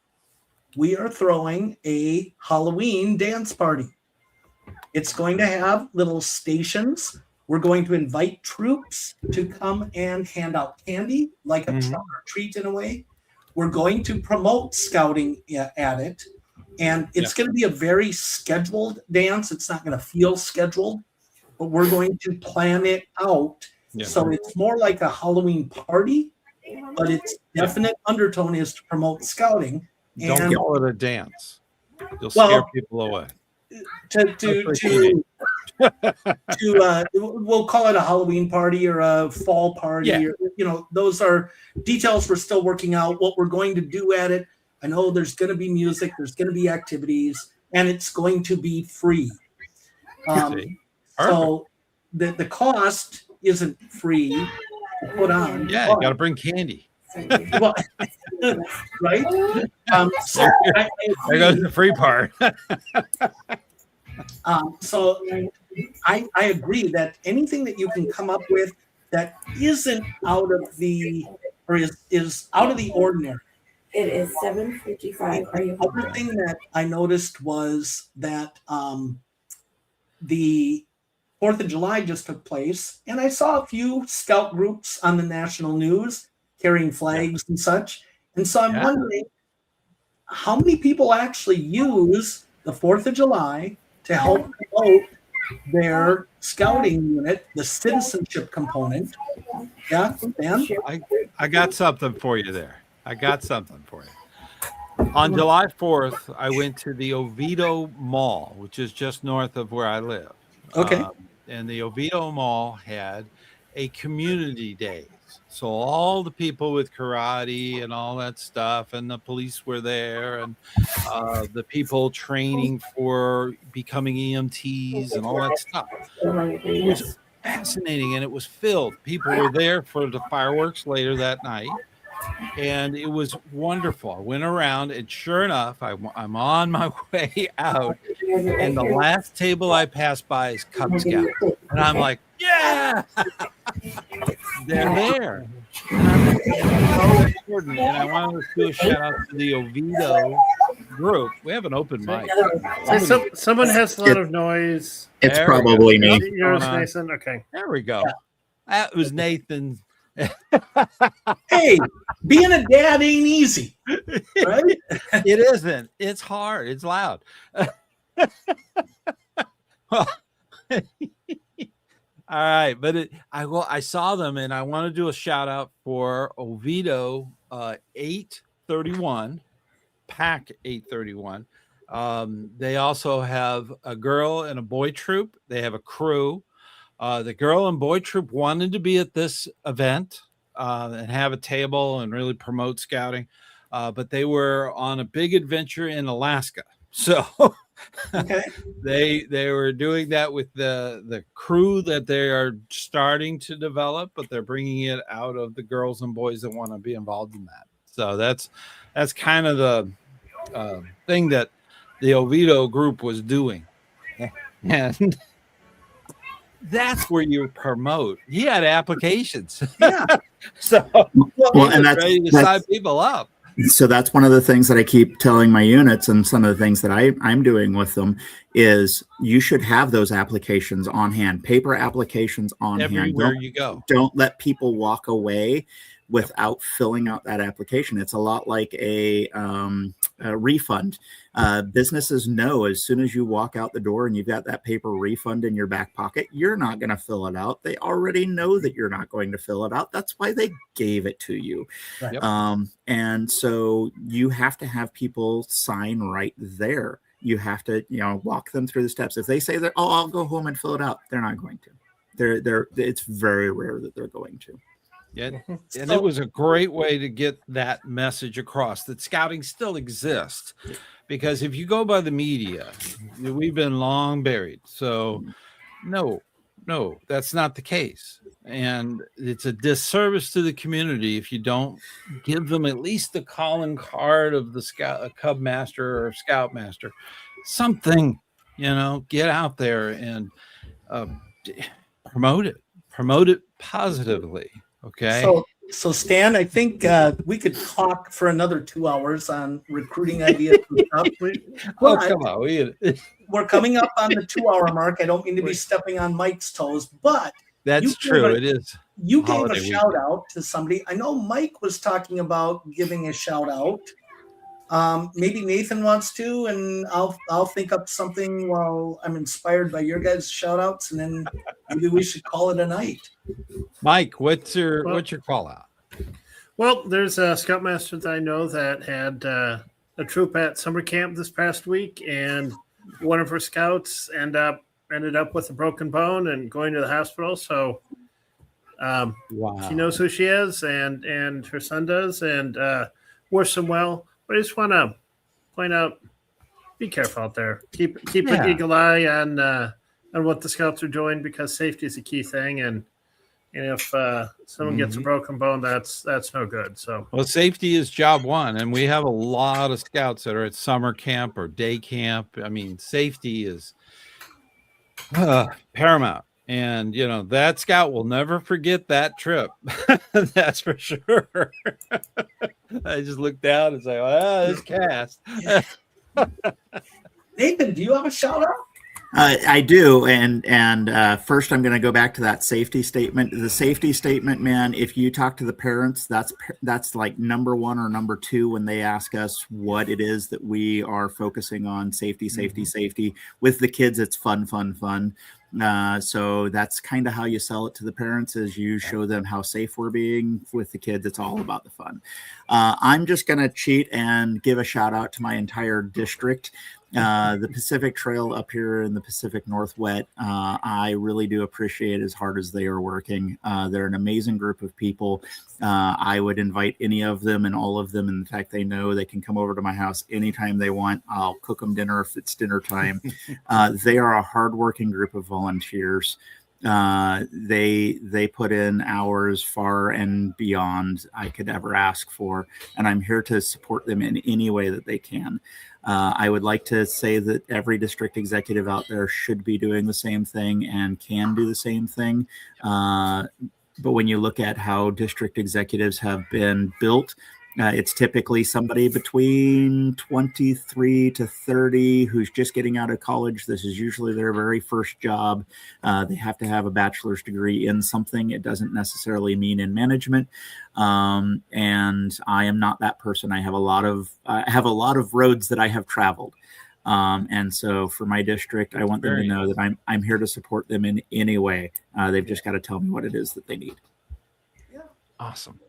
We are throwing a Halloween dance party. It's going to have little stations. We're going to invite troops to come and hand out candy, like a trunk or treat in a way. We're going to promote scouting at it. And it's going to be a very scheduled dance. It's not going to feel scheduled, but we're going to plan it out. Yeah. So it's more like a Halloween party, but its definite undertone is to promote scouting. Don't call it a dance. You'll scare people away. We'll call it a Halloween party or a fall party. Yeah. Or, those are details we're still working out. What we're going to do at it. I know there's going to be music, there's going to be activities, and it's going to be free. So the cost isn't free put on. Yeah, you got to bring candy. Well, right? So I There goes the free part. So I agree that anything that you can come up with that isn't out of the or is out of the ordinary. It is 7:55. Are you The other thing that I noticed was that the 4th of July just took place, and I saw a few scout groups on the national news carrying flags and such. And so I'm wondering how many people actually use the 4th of July to help promote their scouting unit, the citizenship component. Yeah, Dan? I got something for you there. On July 4th, I went to the Oviedo Mall, which is just north of where I live. Okay. And the Oviedo Mall had a community day. So all the people with karate and all that stuff, and the police were there, and the people training for becoming EMTs and all that stuff. It was fascinating, and it was filled. People were there for the fireworks later that night, and it was wonderful. I went around, and sure enough, I'm on my way out, and the last table I passed by is Cub Scout, and I'm like, yeah, they're there. And I'm so important, and I wanted to do a shout out to the Oviedo group. We have an open mic. So someone has a lot of noise. It's probably me. Yours, Nathan. Okay. There we go. That was Nathan. Hey, being a dad ain't easy, right? It isn't. It's hard. It's loud. Well, all right, but I saw them, and I want to do a shout out for Oviedo 831, Pack 831. They also have a girl and a boy troop. They have a crew. The girl and boy troop wanted to be at this event and have a table and really promote scouting, but they were on a big adventure in Alaska. So Okay. they were doing that with the crew that they are starting to develop, but they're bringing it out of the girls and boys that want to be involved in that. So that's kind of the thing that the Oviedo group was doing, and that's where you promote. He had applications. Yeah. So Well, and ready to sign people up. So that's one of the things that I keep telling my units, and some of the things that I'm doing with them is you should have those applications on hand, paper applications on hand. Everywhere you go. Don't let people walk away without filling out that application. It's a lot like a refund. Businesses know as soon as you walk out the door and you've got that paper refund in your back pocket, you're not going to fill it out. They already know that you're not going to fill it out. That's why they gave it to you. Right. And so you have to have people sign right there. You have to, walk them through the steps. If they say that, oh, I'll go home and fill it out, they're not going to. It's very rare that they're going to. Yeah, and it was a great way to get that message across that scouting still exists, because if you go by the media, we've been long buried. So no, that's not the case. And it's a disservice to the community if you don't give them at least the calling card of the scout, a Cub Master or Scout Master, something, get out there and promote it positively. Okay. So Stan, I think we could talk for another 2 hours on recruiting ideas. Oh, come on. We're coming up on the 2-hour mark. I don't mean to be stepping on Mike's toes, but that's true. It is. You gave a shout out to somebody. I know Mike was talking about giving a shout out. Maybe Nathan wants to, and I'll think up something while I'm inspired by your guys' shout outs, and then maybe we should call it a night. Mike, what's your call out? Well, there's a scoutmaster that I know that had a troop at summer camp this past week, and one of her scouts ended up with a broken bone and going to the hospital. So wow. She knows who she is, and her son does, and wish them well. But I just want to point out, be careful out there. Keep an eagle eye on what the scouts are doing, because safety is a key thing. And And if someone gets a broken bone, that's no good. So, well, safety is job one, and we have a lot of scouts that are at summer camp or day camp. I mean, safety is paramount, and that scout will never forget that trip. That's for sure. I just looked down and say, "Well, it's cast." Nathan, do you have a shout out? I do, and first I'm going to go back to that safety statement. The safety statement, man. If you talk to the parents, that's like number one or number two when they ask us what it is that we are focusing on. Safety, safety, safety. With the kids, it's fun. So that's kind of how you sell it to the parents, is you show them how safe we're being. With the kids, it's all about the fun. I'm just going to cheat and give a shout out to my entire district. The Pacific Trail up here in the Pacific Northwest, I really do appreciate as hard as they are working. They're an amazing group of people. I would invite any of them and all of them. In fact, they know they can come over to my house anytime they want. I'll cook them dinner if it's dinner time. They are a hardworking group of volunteers. They put in hours far and beyond I could ever ask for, and I'm here to support them in any way that they can. I would like to say that every district executive out there should be doing the same thing and can do the same thing. But when you look at how district executives have been built, it's typically somebody between 23 to 30 who's just getting out of college. This is usually their very first job. They have to have a bachelor's degree in something. It doesn't necessarily mean in management. And I am not that person. I have a lot of roads that I have traveled. And so for my district, I want them to know that I'm here to support them in any way. They've just got to tell me what it is that they need. Yeah. Awesome.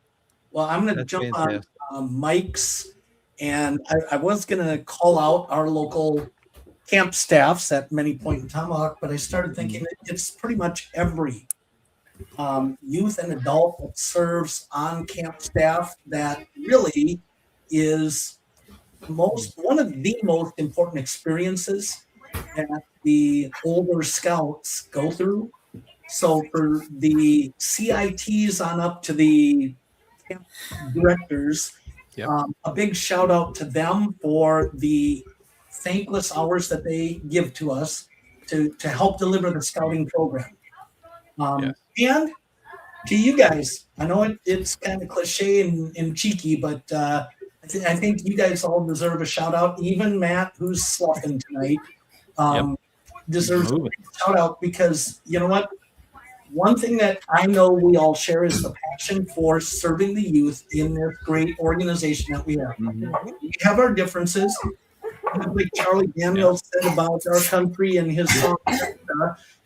Well, I'm going to jump on Mike's, and I was going to call out our local camp staffs at many point in time, but I started thinking that it's pretty much every youth and adult that serves on camp staff that really is one of the most important experiences that the older scouts go through. So for the CITs on up to the camp directors, a big shout out to them for the thankless hours that they give to us to help deliver the scouting program. And to you guys, I know it's kind of cliche and cheeky, but I think you guys all deserve a shout out. Even Matt, who's sloughing tonight, deserves a shout out, because you know what? One thing that I know we all share is the passion for serving the youth in this great organization that we have. We have our differences. Like Charlie Daniels said about our country and his song,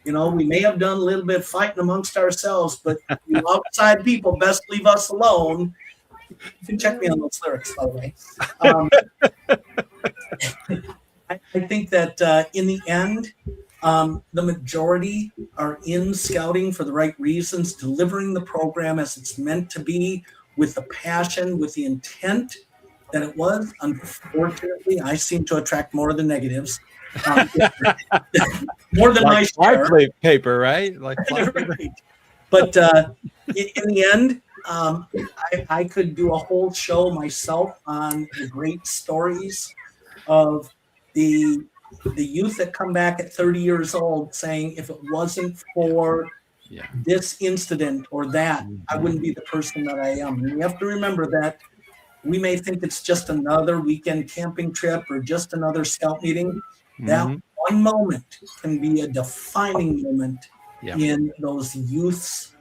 we may have done a little bit of fighting amongst ourselves, but you outside people best leave us alone. You can check me on those lyrics, by the way. I think that in the end, the majority are in scouting for the right reasons, delivering the program as it's meant to be, with the passion, with the intent that it was. Unfortunately, I seem to attract more of the negatives. More than my share. Like paper, right? Like right. But in the end, I could do a whole show myself on the great stories of the youth that come back at 30 years old saying, if it wasn't for this incident or that, I wouldn't be the person that I am. And you have to remember that we may think it's just another weekend camping trip or just another scout meeting. That one moment can be a defining moment in those youth's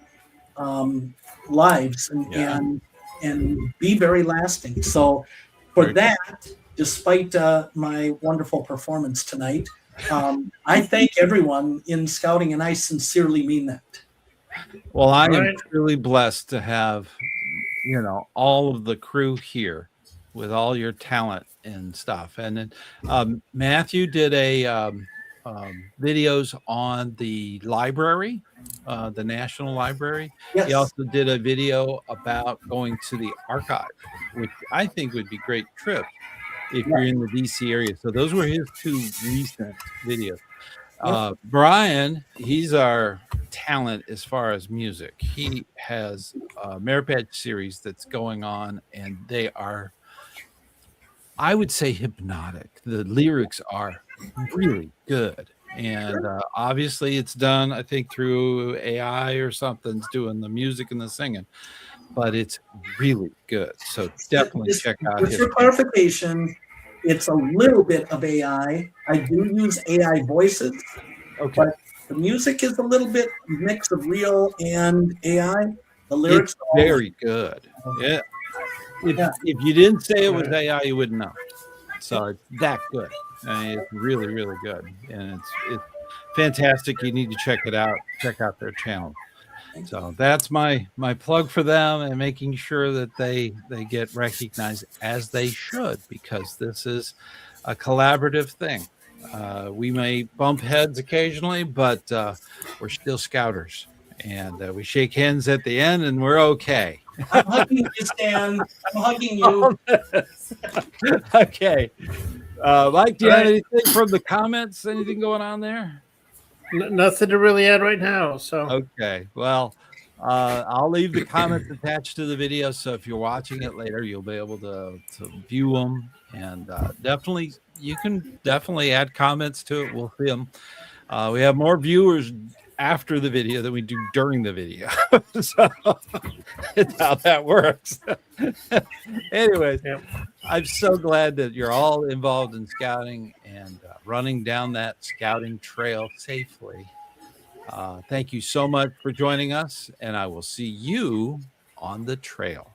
lives and be very lasting. So for that, despite my wonderful performance tonight, I thank everyone in scouting, and I sincerely mean that. Well, I am truly blessed to have, all of the crew here with all your talent and stuff. And then Matthew did a videos on the library, the National Library. Yes. He also did a video about going to the archive, which I think would be great trip if you're in the DC area. So those were his two recent videos. Brian, he's our talent as far as music. He has a Merit Badge series that's going on, and they are, I would say, hypnotic. The lyrics are really good. And obviously it's done, I think, through AI or something's doing the music and the singing, but it's really good. So definitely check out just his for clarification, it's a little bit of AI. I do use AI voices, okay. but the music is a little bit mix of real and AI. The lyrics It's very good. Yeah. If you didn't say it was AI, you wouldn't know. So it's that good. I mean, it's really, really good, and it's fantastic. You need to check it out. Check out their channel. So that's my plug for them, and making sure that they get recognized as they should, because this is a collaborative thing. We may bump heads occasionally, but we're still Scouters, and we shake hands at the end, and we're okay. I'm hugging you, Stan. I'm hugging you. Okay. Mike, do you have anything from the comments? Anything going on there? Nothing to really add right now. So okay. Well, I'll leave the comments attached to the video, so if you're watching it later, you'll be able to view them. And definitely, you can definitely add comments to it. We'll see them. We have more viewers after the video than we do during the video. So it's how that works. Anyways, I'm so glad that you're all involved in scouting and running down that scouting trail safely. Thank you so much for joining us, and I will see you on the trail.